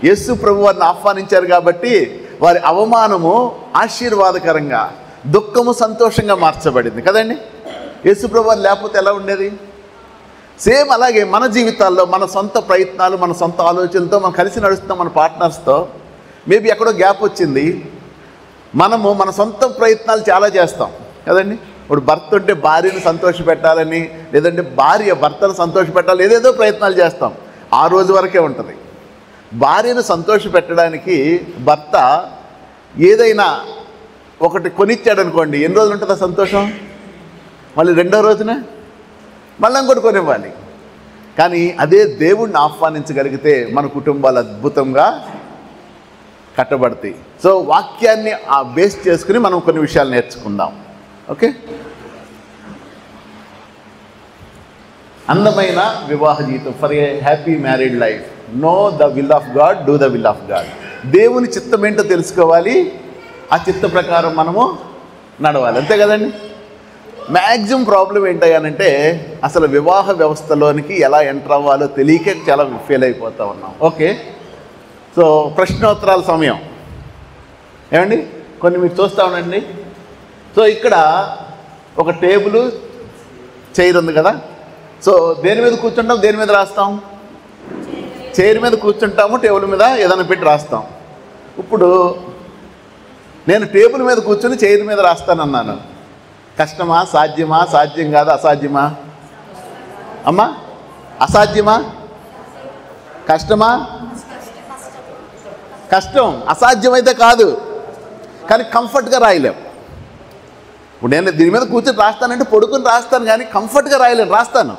యేసు ప్రభు వారిని ఆహ్వానించారు కాబట్టి వారి అవమానము ఆశీర్వాదకరంగా, దుఃఖము సంతోషంగా మార్చబడింది కదండి. యేసు ప్రభు వారు లేకపోతే ఎలా ఉండేది? సేమ్ అలాగే మన జీవితాల్లో మన సొంత ప్రయత్నాలు, మన సొంత ఆలోచనలతో మనం కలిసి నడుస్తున్నాం మన పార్ట్నర్స్తో. మేబీ ఎక్కడో గ్యాప్ వచ్చింది. మనము మన సొంత ప్రయత్నాలు చాలా చేస్తాం కదండి. ఇప్పుడు భర్త ఉంటే భార్యను సంతోషపెట్టాలని, లేదంటే భార్య భర్తను సంతోషపెట్టాలి, ఏదేదో ప్రయత్నాలు చేస్తాం. ఆ రోజు వరకే ఉంటుంది. భార్యను సంతోషపెట్టడానికి భర్త ఏదైనా ఒకటి కొనిచ్చాడు అనుకోండి, ఎన్ని రోజులు ఉంటుంది ఆ సంతోషం? మళ్ళీ రెండో రోజున మళ్ళీ ఇంకోటి కొనివ్వాలి. కానీ అదే దేవుణ్ణి ఆహ్వానించగలిగితే మన కుటుంబాలు అద్భుతంగా కట్టబడతాయి. సో వాక్యాన్ని ఆ బేస్ చేసుకుని మనం కొన్ని విషయాలు నేర్చుకుందాం. ఓకే, అందమైన వివాహ జీవితం, for a happy married life. Know the will of God, do the will of God. దేవుని చిత్తం ఏంటో తెలుసుకోవాలి, ఆ చిత్త ప్రకారం మనము నడవాలి, అంతే కదండి. మ్యాక్సిమం ప్రాబ్లం ఏంటంటే అసలు వివాహ వ్యవస్థలోనికి ఎలా ఎంటర్ అవ్వాలో తెలియక చాలా ఫెయిల్ అయిపోతూ ఉన్నాం. ఓకే, సో ప్రశ్నోత్తరాల సమయం ఏమండి, కొన్ని మీరు చూస్తూ ఉండండి. సో ఇక్కడ ఒక టేబుల్, చైర్ ఉంది కదా. సో దేని మీద కూర్చుంటాం, దేని మీద రాస్తాం? చైర్ మీద కూర్చుంటాము, టేబుల్ మీద ఏదైనా పెట్టి రాస్తాం. ఇప్పుడు నేను టేబుల్ మీద కూర్చొని చైర్ మీద రాస్తానన్నాను. కష్టమా, సాధ్యమా? సాధ్యం కాదా, అసాధ్యమా? అమ్మా, అసాధ్యమా? కష్టమా? కష్టం. అసాధ్యమైతే కాదు, కానీ కంఫర్ట్గా రాయలేం. ఇప్పుడు నేను దీని మీద కూర్చొని రాస్తానంటే పడుకుని రాస్తాను, కానీ కంఫర్ట్గా రాయలేను. రాస్తాను,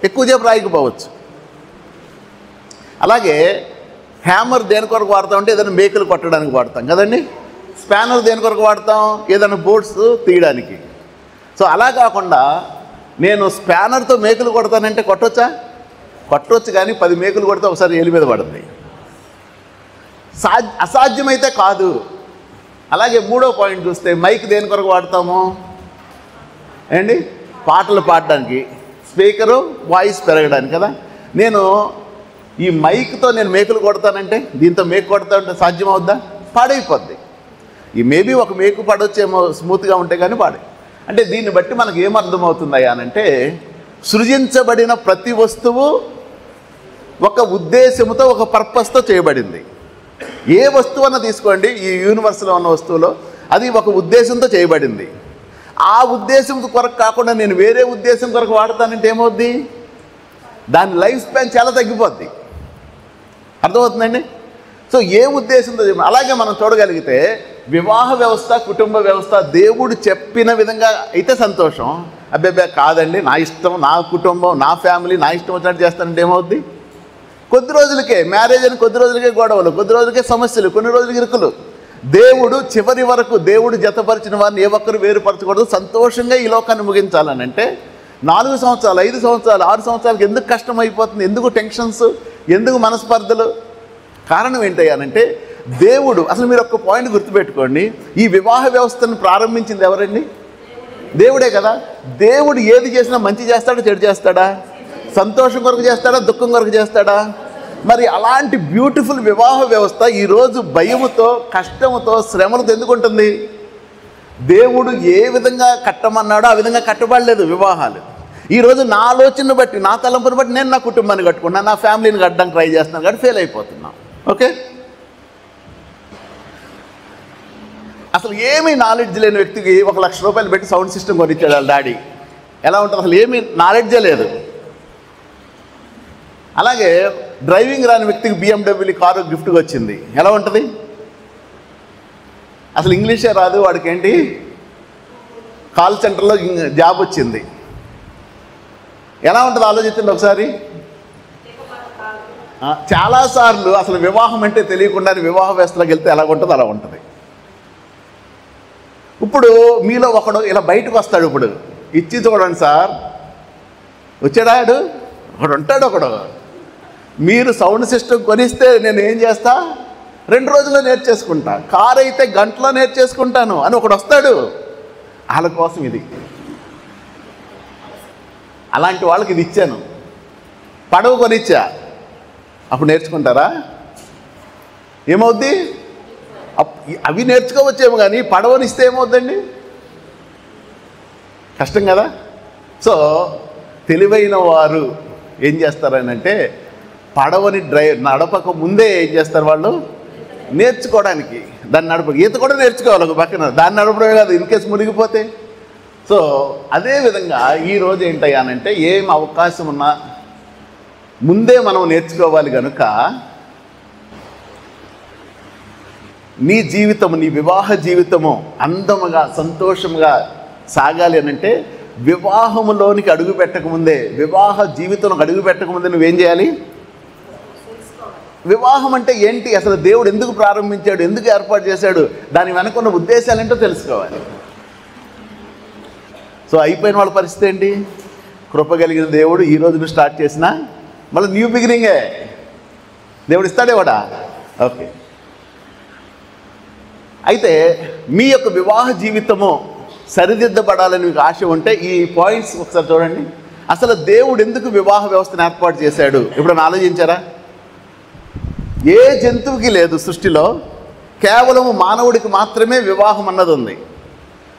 ఎక్కువసేపు రాయకపోవచ్చు. అలాగే హ్యామర్ దేని కొరకు వాడతాం అంటే ఏదైనా మేకులు కొట్టడానికి వాడతాం కదండి. స్పానర్ దేని కొరకు వాడతాం? ఏదైనా బోర్డ్స్ తీయడానికి. సో అలా కాకుండా నేను స్పానర్తో మేకులు కొడతానంటే కొట్టొచ్చా? కొట్టవచ్చు, కానీ 10 మేకులు కొడితే ఒకసారి ఏలు మీద పడుతుంది. అసాధ్యమైతే కాదు. అలాగే మూడో పాయింట్ చూస్తే మైక్ దేని కొరకు వాడతాము ఏంటి? పాటలు పాడడానికి, స్పీకరు వాయిస్ పెరగడానికి కదా. నేను ఈ మైక్తో నేను మేకులు కొడతానంటే, దీంతో మేకు కొడతానంటే సాధ్యం అవుద్దా? పాడైపోద్ది. ఈ మేబీ ఒక మేకు పడొచ్చేమో స్మూత్గా ఉంటే కానీ పాడే. అంటే దీన్ని బట్టి మనకు ఏమర్థమవుతుందయ్యా అనంటే, సృజించబడిన ప్రతి వస్తువు ఒక ఉద్దేశంతో, ఒక పర్పస్తో చేయబడింది. ఏ వస్తువు అన్న తీసుకోండి, ఈ యూనివర్స్లో ఉన్న వస్తువులో అది ఒక ఉద్దేశంతో చేయబడింది. ఆ ఉద్దేశం కొరకు కాకుండా నేను వేరే ఉద్దేశం కొరకు వాడతానంటే ఏమవుద్ది? దాని లైఫ్ స్పాన్ చాలా తగ్గిపోద్ది. అర్థమవుతుందండి? సో ఏ ఉద్దేశంతో అలాగే మనం చూడగలిగితే వివాహ వ్యవస్థ, కుటుంబ వ్యవస్థ దేవుడు చెప్పిన విధంగా అయితే సంతోషం. అబ్బాయి కాదండి, నా ఇష్టం, నా కుటుంబం, నా ఫ్యామిలీ, నా ఇష్టం వచ్చినట్టు చేస్తానంటే ఏమవుద్ది? కొద్ది రోజులకే మ్యారేజ్ అని, కొద్ది రోజులకే గొడవలు, కొద్ది రోజులకే సమస్యలు, కొన్ని రోజులకి ఇరుకులు. దేవుడు చివరి వరకు దేవుడు జతపరిచిన వారిని ఏ ఒక్కరు వేరుపరచకూడదు, సంతోషంగా ఈ లోకాన్ని ముగించాలని. అంటే 4 సంవత్సరాలు, 5 సంవత్సరాలు, 6 సంవత్సరాలకి ఎందుకు కష్టం అయిపోతుంది? ఎందుకు టెన్షన్స్? ఎందుకు మనస్పర్ధలు? కారణం ఏంటయ్యానంటే దేవుడు, అసలు మీరు ఒక్క పాయింట్ గుర్తుపెట్టుకోండి, ఈ వివాహ వ్యవస్థను ప్రారంభించింది ఎవరండి? దేవుడే కదా. దేవుడు ఏది చేసినా మంచి చేస్తాడా, చెడు చేస్తాడా? సంతోషం కొరకు చేస్తాడా, దుఃఖం కొరకు చేస్తాడా? మరి అలాంటి బ్యూటిఫుల్ వివాహ వ్యవస్థ ఈరోజు భయముతో, కష్టముతో, శ్రమలతో ఎందుకు ఉంటుంది? దేవుడు ఏ విధంగా కట్టమన్నాడో ఆ విధంగా కట్టబడలేదు వివాహాలు. ఈరోజు నా ఆలోచనను బట్టి, నా తలంపుని బట్టి నేను నా కుటుంబాన్ని కట్టుకున్నాను, నా ఫ్యామిలీని కట్టడానికి ట్రై చేస్తున్నాను, కాబట్టి ఫెయిల్ అయిపోతున్నాను. ఓకే, అసలు ఏమీ నాలెడ్జ్ లేని వ్యక్తికి 1 లక్ష రూపాయలు పెట్టి సౌండ్ సిస్టమ్ కొనిచ్చాడు వాళ్ళ డాడీ. ఎలా ఉంటుంది? అసలు ఏమీ నాలెడ్జే లేదు. అలాగే డ్రైవింగ్ రాని వ్యక్తికి BMW కారు గిఫ్ట్గా వచ్చింది. ఎలా ఉంటుంది? అసలు ఇంగ్లీషే రాదు వాడికి, ఏంటి కాల్ సెంటర్లో జాబ్ వచ్చింది. ఎలా ఉంటుంది ఆలోచించండి ఒకసారి. చాలాసార్లు అసలు వివాహం అంటే తెలియకుండా వివాహ వ్యవస్థలోకి వెళ్తే ఎలా ఉంటుందో అలా ఉంటుంది. ఇప్పుడు మీలో ఒకడు ఇలా బయటకు వస్తాడు, ఇప్పుడు ఇచ్చి చూడండి సార్, వచ్చాడాడు ఒకడు ఉంటాడు. ఒకడు మీరు సౌండ్ సిస్టమ్ కొనిస్తే నేను ఏం చేస్తా, 2 రోజుల్లో నేర్చేసుకుంటా, కారు అయితే గంటలో నేర్చేసుకుంటాను అని ఒకడు వస్తాడు. వాళ్ళ కోసం ఇది, అలాంటి వాళ్ళకి ఇది ఇచ్చాను. పడవ కొనిచ్చా, అప్పుడు నేర్చుకుంటారా? ఏమవుద్ది? అవి నేర్చుకోవచ్చేమో, కానీ పడవనిస్తే ఏమవుద్దండి? కష్టం కదా. సో తెలివైన వారు ఏం చేస్తారని అంటే, పడవని నడపక ముందే ఏం చేస్తారు వాళ్ళు? నేర్చుకోవడానికి. దాన్ని ఈత కూడా నేర్చుకోవాలి ఒక పక్కన, దాన్ని నడపడమే కాదు ఇన్కేస్ మునిగిపోతే. సో అదేవిధంగా ఈరోజు ఏంటయ్యానంటే, ఏం అవకాశం ఉన్నా ముందే మనం నేర్చుకోవాలి. కనుక నీ జీవితము, నీ వివాహ జీవితము అందముగా సంతోషంగా సాగాలి అని అంటే, వివాహములోనికి అడుగు పెట్టకముందే, వివాహ జీవితంలోకి అడుగు పెట్టకముందే నువ్వేం చేయాలి? వివాహం అంటే ఏంటి, అసలు దేవుడు ఎందుకు ప్రారంభించాడు, ఎందుకు ఏర్పాటు చేశాడు, దాని వెనకున్న ఉద్దేశాలు ఏంటో తెలుసుకోవాలి. సో అయిపోయిన వాళ్ళ పరిస్థితి ఏంటి? కృప కలిగిన దేవుడు ఈ రోజు నువ్వు స్టార్ట్ చేసినా మళ్ళీ న్యూ బిగినింగే దేవుడు ఇస్తాడేవాడా? ఓకే. అయితే మీ యొక్క వివాహ జీవితము సరిదిద్దబడాలని మీకు ఆశ ఉంటే ఈ పాయింట్స్ ఒకసారి చూడండి. అసలు దేవుడు ఎందుకు వివాహ వ్యవస్థను ఏర్పాటు చేశాడు ఎప్పుడైనా ఆలోచించారా? ఏ జంతువుకి లేదు సృష్టిలో, కేవలం మానవుడికి మాత్రమే వివాహం అన్నది ఉంది.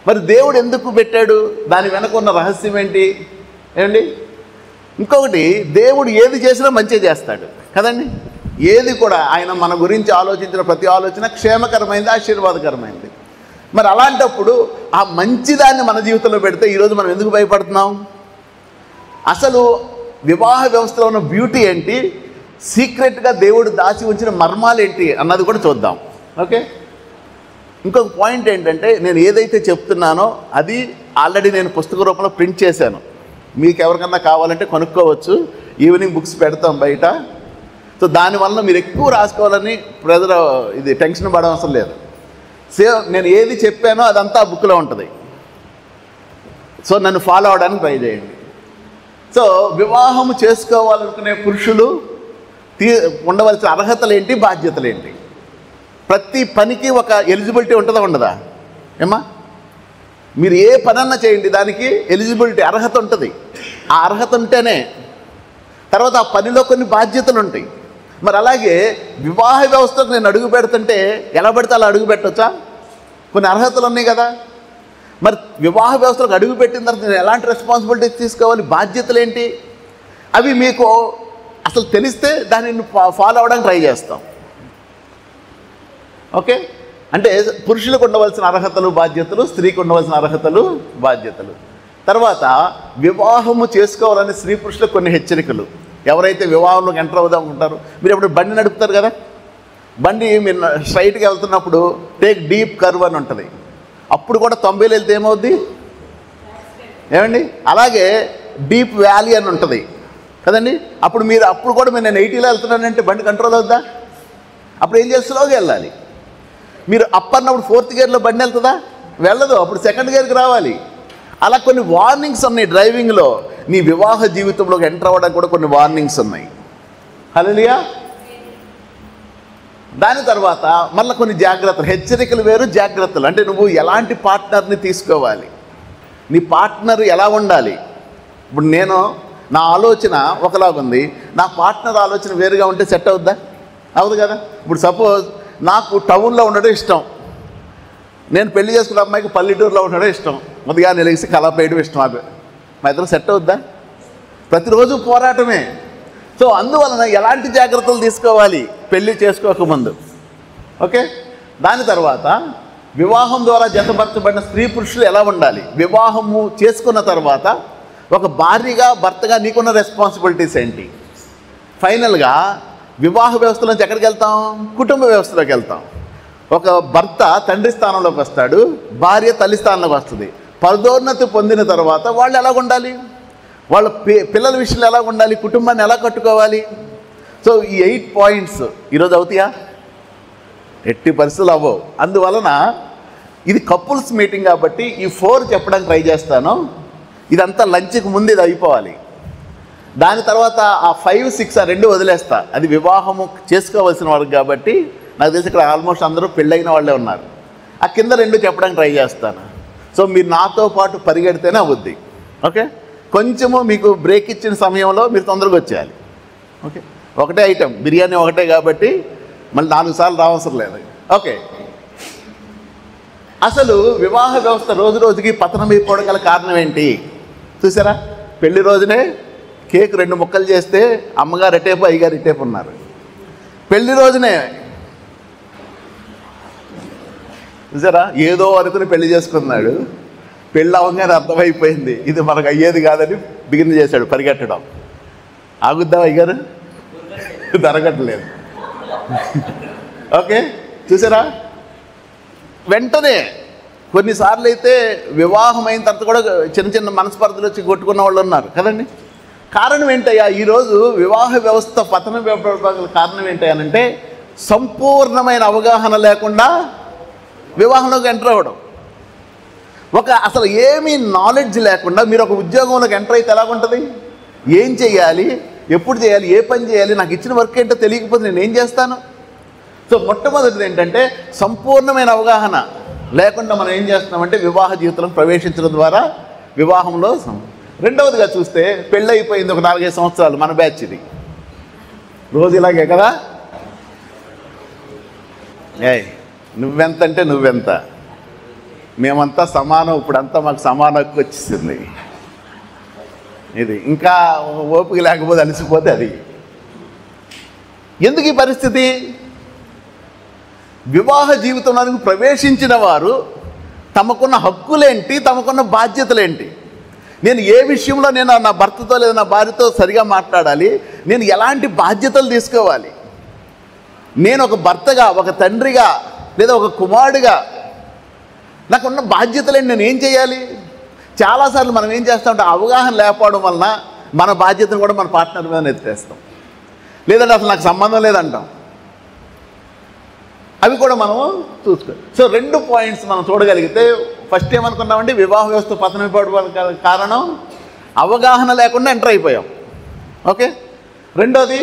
మరి దేవుడు ఎందుకు పెట్టాడు? దాని వెనక ఉన్న రహస్యం ఏంటి? ఏమండి, ఇంకొకటి, దేవుడు ఏది చేసినా మంచిగా చేస్తాడు కదండి. ఏది కూడా ఆయన మన గురించి ఆలోచించిన ప్రతి ఆలోచన క్షేమకరమైంది, ఆశీర్వాదకరమైంది. మరి అలాంటప్పుడు ఆ మంచిదాన్ని మన జీవితంలో పెడితే ఈరోజు మనం ఎందుకు భయపడుతున్నాం? అసలు వివాహ వ్యవస్థలో ఉన్న బ్యూటీ ఏంటి, సీక్రెట్గా దేవుడు దాచి ఉంచిన మర్మాలు ఏంటి అన్నది కూడా చూద్దాం. ఓకే. ఇంకొక పాయింట్ ఏంటంటే, నేను ఏదైతే చెప్తున్నానో అది ఆల్రెడీ నేను పుస్తక రూపంలో ప్రింట్ చేశాను. మీకు ఎవరికన్నా కావాలంటే కొనుక్కోవచ్చు. ఈవినింగ్ బుక్స్ పెడతాం బయట. సో దానివల్ల మీరు ఎక్కువ రాసుకోవాలని ప్రజలు ఇది టెన్షన్ పడవసరం లేదు. నేను ఏది చెప్పానో అదంతా ఆ బుక్లో ఉంటుంది. సో నన్ను ఫాలో అవడానికి ట్రై చేయండి. సో వివాహము చేసుకోవాలనుకునే పురుషులు ఉండవలసిన అర్హతలు ఏంటి, బాధ్యతలు ఏంటి? ప్రతి పనికి ఒక ఎలిజిబిలిటీ ఉంటుందా ఉండదా? ఏమా, మీరు ఏ పనన్నా చేయండి, దానికి ఎలిజిబిలిటీ, అర్హత ఉంటుంది. ఆ అర్హత ఉంటేనే తర్వాత ఆ పనిలో కొన్ని బాధ్యతలు ఉంటాయి. మరి అలాగే వివాహ వ్యవస్థకు నేను అడుగు పెడుతుంటే ఎలా పడితే అలా అడుగు పెట్టవచ్చా? కొన్ని అర్హతలు ఉన్నాయి కదా. మరి వివాహ వ్యవస్థలకు అడుగు పెట్టిన తర్వాత నేను ఎలాంటి రెస్పాన్సిబిలిటీస్ తీసుకోవాలి, బాధ్యతలు ఏంటి, అవి మీకు అసలు తెలిస్తే దాన్ని ఫాలో అవ్వడానికి ట్రై చేస్తాం. ఓకే. అంటే పురుషులకు ఉండవలసిన అర్హతలు బాధ్యతలు, స్త్రీకి ఉండవలసిన అర్హతలు బాధ్యతలు. తర్వాత వివాహము చేసుకోవాలని స్త్రీ పురుషులకు కొన్ని హెచ్చరికలు. ఎవరైతే వివాహంలోకి ఎంటర్ అవుదాం ఉంటారో, మీరు ఎప్పుడు బండి నడుపుతారు కదా, బండి మీరు స్ట్రైట్గా వెళ్తున్నప్పుడు టేక్ డీప్ కర్వ్ అని ఉంటుంది. అప్పుడు కూడా 90లో వెళ్తే ఏమవుద్ది ఏమండి? అలాగే డీప్ వ్యాలీ అని ఉంటుంది కదండి. అప్పుడు కూడా నేను 80లో వెళ్తున్నానంటే బండి కంట్రోల్ అవుద్దా? అప్పుడు ఏం చేసి స్లోగా వెళ్ళాలి. మీరు అప్ అన్నప్పుడు 4th గేర్లో బండి వెళ్తుందా? వెళ్ళదు. అప్పుడు 2nd గేర్కి రావాలి. అలా కొన్ని వార్నింగ్స్ ఉన్నాయి డ్రైవింగ్లో. నీ వివాహ జీవితంలోకి ఎంటర్ అవ్వడానికి కూడా కొన్ని వార్నింగ్స్ ఉన్నాయి. హల్లెలూయా. దాని తర్వాత మళ్ళీ కొన్ని జాగ్రత్తలు, హెచ్చరికలు వేరు, జాగ్రత్తలు. అంటే నువ్వు ఎలాంటి పార్ట్నర్ని తీసుకోవాలి, నీ పార్ట్నర్ ఎలా ఉండాలి. ఇప్పుడు నా ఆలోచన ఒకలాగుంది, నా పార్ట్నర్ ఆలోచన వేరుగా ఉంటే సెట్ అవుద్దా? అవదు కదా. ఇప్పుడు సపోజ్ నాకు టౌన్లో ఉండడం ఇష్టం, నేను పెళ్లి చేసుకున్న అమ్మాయికి పల్లెటూరులో ఉండడం ఇష్టం, ముందుగా నిలిసి కలపేయడం ఇష్టం. మా ఇద్దరు సెట్ అవుద్దా? ప్రతిరోజు పోరాటమే. సో అందువలన ఎలాంటి జాగ్రత్తలు తీసుకోవాలి పెళ్ళి చేసుకోకముందు. ఓకే. దాని తర్వాత వివాహం ద్వారా జతపరచబడిన స్త్రీ పురుషులు ఎలా ఉండాలి, వివాహము చేసుకున్న తర్వాత ఒక భార్యగా భర్తగా నీకున్న రెస్పాన్సిబిలిటీస్ ఏంటి. ఫైనల్గా వివాహ వ్యవస్థ నుంచి ఎక్కడికి వెళ్తాం? కుటుంబ వ్యవస్థలోకి వెళ్తాం. ఒక భర్త తండ్రి స్థానంలోకి వస్తాడు, భార్య తల్లి స్థానంలోకి వస్తుంది. పదోన్నతి పొందిన తర్వాత వాళ్ళు ఎలా ఉండాలి, వాళ్ళ పిల్లల విషయంలో ఎలా ఉండాలి, కుటుంబాన్ని ఎలా కట్టుకోవాలి. సో ఈ 8 పాయింట్స్ ఈరోజు అవుతాయా? ఎట్టి పరిస్థితులు అవ్వవు. అందువలన ఇది కపుల్స్ మీటింగ్ కాబట్టి ఈ 4 చెప్పడానికి ట్రై చేస్తాను. ఇదంతా లంచ్కి ముందు ఇది అయిపోవాలి. దాని తర్వాత ఆ 5, 6 ఆ 2 వదిలేస్తా. అది వివాహము చేసుకోవాల్సిన వారికి కాబట్టి నాకు తెలిసి ఇక్కడ ఆల్మోస్ట్ అందరూ పెళ్ళైన వాళ్ళే ఉన్నారు. ఆ కింద 2 చెప్పడానికి ట్రై చేస్తాను. సో మీరు నాతో పాటు పరిగెడితేనే అవుద్ది. ఓకే. కొంచెము మీకు బ్రేక్ ఇచ్చిన సమయంలో మీరు తొందరగా వచ్చేయాలి. ఓకే. ఒకటే ఐటెం బిర్యానీ ఒకటే కాబట్టి మళ్ళీ 4 సార్లు రావసరం లేదు. ఓకే, అసలు వివాహ వ్యవస్థ రోజు రోజుకి పతనమైపోవడం గల కారణం ఏంటి చూసారా? పెళ్లి రోజునే కేక్ 2 ముక్కలు చేస్తే అమ్మగారు ఎటేపు అయ్యగారు ఇటేపు ఉన్నారు. పెళ్లి రోజునే చూసారా, ఏదో అనుకుని పెళ్లి చేసుకున్నాడు. పెళ్ళి అవగానే అర్థమైపోయింది ఇది మనకు అయ్యేది కాదని బిగిన్ చేశాడు పరిగెట్టడం. ఆగుద్దా అయ్యగారు? జరగట్లేదు. ఓకే, చూసారా? వెంటనే కొన్నిసార్లు అయితే వివాహం అయిన తర్వాత కూడా చిన్న చిన్న మనస్పర్ధలు వచ్చి కొట్టుకున్న వాళ్ళు ఉన్నారు కదండి. కారణం ఏంటయ్యా? ఈరోజు వివాహ వ్యవస్థ పతనం కారణం ఏంటంటే సంపూర్ణమైన అవగాహన లేకుండా వివాహంలోకి ఎంటర్ అవ్వడం. అసలు ఏమీ నాలెడ్జ్ లేకుండా మీరు ఒక ఉద్యోగంలోకి ఎంటర్ అయితే ఎలాగుంటుంది? ఏం చేయాలి, ఎప్పుడు చేయాలి, ఏ పని చేయాలి, నాకు ఇచ్చిన వర్క్ ఏంటో తెలియకపోతే నేను ఏం చేస్తాను? సో మొట్టమొదటిది ఏంటంటే సంపూర్ణమైన అవగాహన లేకుండా మనం ఏం చేస్తున్నామంటే వివాహ జీవితంలో ప్రవేశించడం ద్వారా వివాహంలో. రెండవదిగా చూస్తే పెళ్ళి అయిపోయింది ఒక 4-5 సంవత్సరాలు, మన బ్యాచ్ ఇది రోజు ఇలాగే కదా. నువ్వెంత అంటే నువ్వెంత, మేమంతా సమానం, ఇప్పుడంతా మాకు సమాన హక్కు వచ్చేసింది. ఇది ఇంకా ఓపిక లేకపోతే అలసిపోతే అది. ఎందుకు ఈ పరిస్థితి? వివాహ జీవితంలోనికి ప్రవేశించిన వారు తమకున్న హక్కులేంటి, తమకున్న బాధ్యతలేంటి, నేను ఏ విషయంలో నేను నా భర్తతో లేదా నా భార్యతో సరిగా మాట్లాడాలి, నేను ఎలాంటి బాధ్యతలు తీసుకోవాలి, నేను ఒక భర్తగా, ఒక తండ్రిగా లేదా ఒక కుమారుడిగా నాకున్న బాధ్యతలేంటి, నేను ఏం చేయాలి? చాలాసార్లు మనం ఏం చేస్తామంటే అవగాహన లేకపోవడం వలన మన బాధ్యతను కూడా మన పార్ట్నర్ మీద ఎత్తేస్తాం, లేదంటే అసలు నాకు సంబంధం లేదంటాం. అవి కూడా మనము చూసుకోవాలి. సో 2 పాయింట్స్ మనం చూడగలిగితే ఫస్ట్ ఏమనుకున్నామంటే వివాహ వ్యవస్థ పతనమైపోవడం కారణం అవగాహన లేకుండా ఎంటర్ అయిపోయాం. ఓకే, రెండోది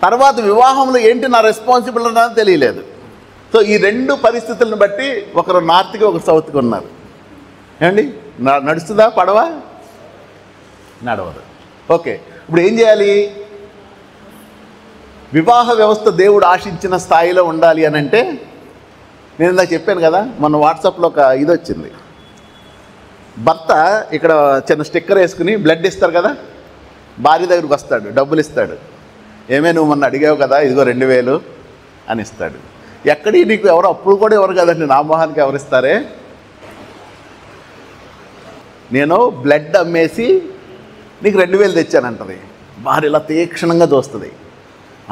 తర్వాత వివాహంలో ఏంటి నా రెస్పాన్సిబిలిటీ అనేది తెలియలేదు. సో ఈ 2 పరిస్థితులను బట్టి ఒకరు నార్త్కి ఒకరు సౌత్కి ఉన్నారు. ఏమండి, నడుస్తుందా పడవ? నడవదు. ఓకే, ఇప్పుడు ఏం చేయాలి? వివాహ వ్యవస్థ దేవుడు ఆశించిన స్థాయిలో ఉండాలి అని అంటే నేను ఇందాక చెప్పాను కదా, మొన్న వాట్సాప్లో ఒక ఇది వచ్చింది. భర్త ఇక్కడ చిన్న స్టిక్కర్ వేసుకుని బ్లడ్ ఇస్తారు కదా, భార్య దగ్గరికి వస్తాడు, డబ్బులు ఇస్తాడు. ఏమే నువ్వు మొన్న అడిగావు కదా, ఇదిగో 2000 అని ఇస్తాడు. ఎక్కడి నీకు ఎవరు అప్పుడు కూడా ఎవరు కదండి, నా మొహానికి ఎవరిస్తారే? నేను బ్లడ్ అమ్మేసి నీకు 2000 తెచ్చానంటది. భార్య ఇలా తీక్షణంగా చూస్తుంది.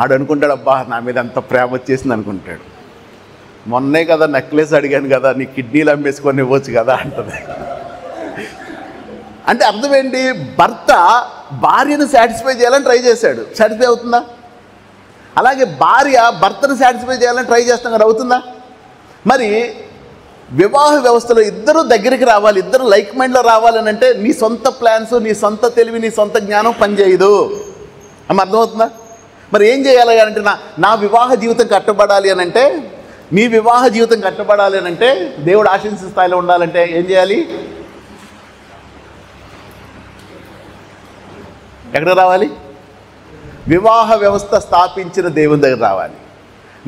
ఆడు అనుకుంటాడు, అబ్బా నా మీద ఎంత ప్రేమ వచ్చేసింది అనుకుంటాడు. మొన్నే కదా నెక్లెస్ అడిగాను కదా, నీ కిడ్నీలు అమ్మేసుకొని ఇవ్వచ్చు కదా అంటది. అంటే అర్థం ఏంటి? భర్త భార్యను సాటిస్ఫై చేయాలని ట్రై చేశాడు, సాటిస్ఫై అవుతుందా? అలాగే భార్య భర్తను సాటిస్ఫై చేయాలని ట్రై చేస్తాం కదా, అవుతుందా? మరి వివాహ వ్యవస్థలో ఇద్దరు దగ్గరికి రావాలి, ఇద్దరు లైక్ మైండ్లో రావాలని అంటే నీ సొంత ప్లాన్స్, నీ సొంత తెలివి, నీ సొంత జ్ఞానం పనిచేయదు. అమ్మ అర్థమవుతుందా? మరి ఏం చేయాలి అంటే నా వివాహ జీవితం కట్టబడాలి అని అంటే, మీ వివాహ జీవితం కట్టబడాలి అని అంటే, దేవుడు ఆశించిన స్థాయిలో ఉండాలంటే ఏం చేయాలి? ఎక్కడ రావాలి? వివాహ వ్యవస్థ స్థాపించిన దేవుని దగ్గర రావాలి.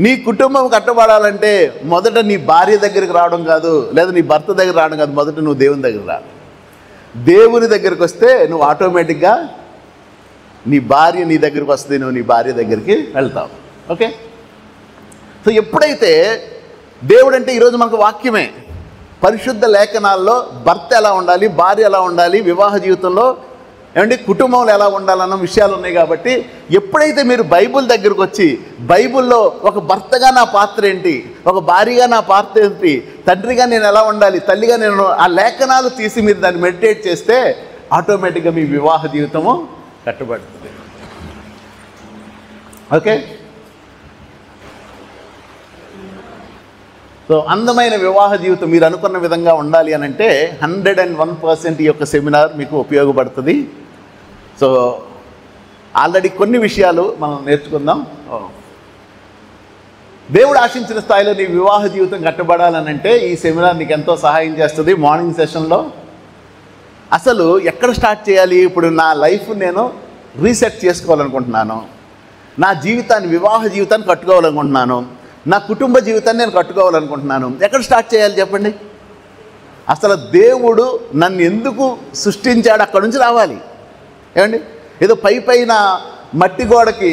నీ కుటుంబం కట్టబడాలంటే మొదట నీ భార్య దగ్గరికి రావడం కాదు, లేదా నీ భర్త దగ్గర రావడం కాదు, మొదట నువ్వు దేవుని దగ్గర రా. దేవుని దగ్గరికి వస్తే నువ్వు ఆటోమేటిక్గా నీ భార్య నీ దగ్గరికి వస్తే నువ్వు నీ భార్య దగ్గరికి వెళ్తావు. ఓకే, సో ఎప్పుడైతే దేవుడు అంటే ఈరోజు మనకు వాక్యమే, పరిశుద్ధ లేఖనాల్లో భర్త ఎలా ఉండాలి, భార్య ఎలా ఉండాలి, వివాహ జీవితంలో ఏమంటే కుటుంబంలో ఎలా ఉండాలన్న విషయాలు ఉన్నాయి. కాబట్టి ఎప్పుడైతే మీరు బైబుల్ దగ్గరకు వచ్చి బైబుల్లో ఒక భర్తగా నా పాత్ర ఏంటి, ఒక భార్యగా నా పాత్ర ఏంటి, తండ్రిగా నేను ఎలా ఉండాలి, తల్లిగా నేను, ఆ లేఖనాలు తీసి మీరు దాన్ని మెడిటేట్ చేస్తే ఆటోమేటిక్గా మీ వివాహ జీవితము కట్టుబడుతుంది. ఓకే, సో అందమైన వివాహ జీవితం మీరు అనుకున్న విధంగా ఉండాలి అని అంటే 101% ఈ యొక్క సెమినార్ మీకు ఉపయోగపడుతుంది. సో ఆల్రెడీ కొన్ని విషయాలు మనం నేర్చుకుందాం. దేవుడు ఆశించిన స్థాయిలో నీ వివాహ జీవితం కట్టబడాలని అంటే ఈ సెమినార్ నీకు ఎంతో సహాయం చేస్తుంది. మార్నింగ్ సెషన్లో అసలు ఎక్కడ స్టార్ట్ చేయాలి? ఇప్పుడు నా లైఫ్ నేను రీసెట్ చేసుకోవాలనుకుంటున్నాను, నా జీవితాన్ని, వివాహ జీవితాన్ని కట్టుకోవాలనుకుంటున్నాను, నా కుటుంబ జీవితాన్ని నేను కట్టుకోవాలనుకుంటున్నాను. ఎక్కడ స్టార్ట్ చేయాలి చెప్పండి? అసలు దేవుడు నన్ను ఎందుకు సృష్టించాడు అక్కడి నుంచి రావాలి. ఏమండి, ఏదో పైన మట్టి గోడకి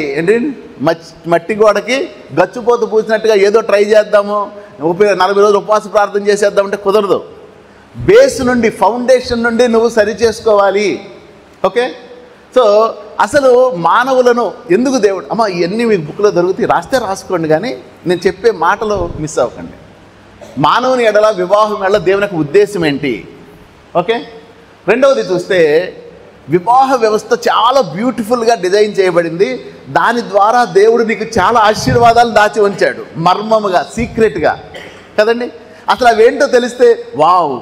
మట్టి గోడకి గచ్చిపోతు పూసినట్టుగా ఏదో ట్రై చేద్దాము, 40 రోజులు ఉపవాస ప్రార్థన చేసేద్దామంటే కుదరదు. బేస్ నుండి, ఫౌండేషన్ నుండి నువ్వు సరి చేసుకోవాలి. ఓకే, సో అసలు మానవులను ఎందుకు దేవుడు, ఇవన్నీ మీకు బుక్లో దొరుకుతాయి, రాస్తే రాసుకోండి, కానీ నేను చెప్పే మాటలు మిస్ అవ్వకండి. మానవుని ఎడల, వివాహం ఎడల దేవునికి ఉద్దేశం ఏంటి? ఓకే, రెండవది చూస్తే వివాహ వ్యవస్థ చాలా బ్యూటిఫుల్గా డిజైన్ చేయబడింది. దాని ద్వారా దేవుడు నీకు చాలా ఆశీర్వాదాలు దాచి ఉంచాడు, మర్మముగా, సీక్రెట్గా కదండి. అసలు అవేంటో తెలిస్తే వావ్,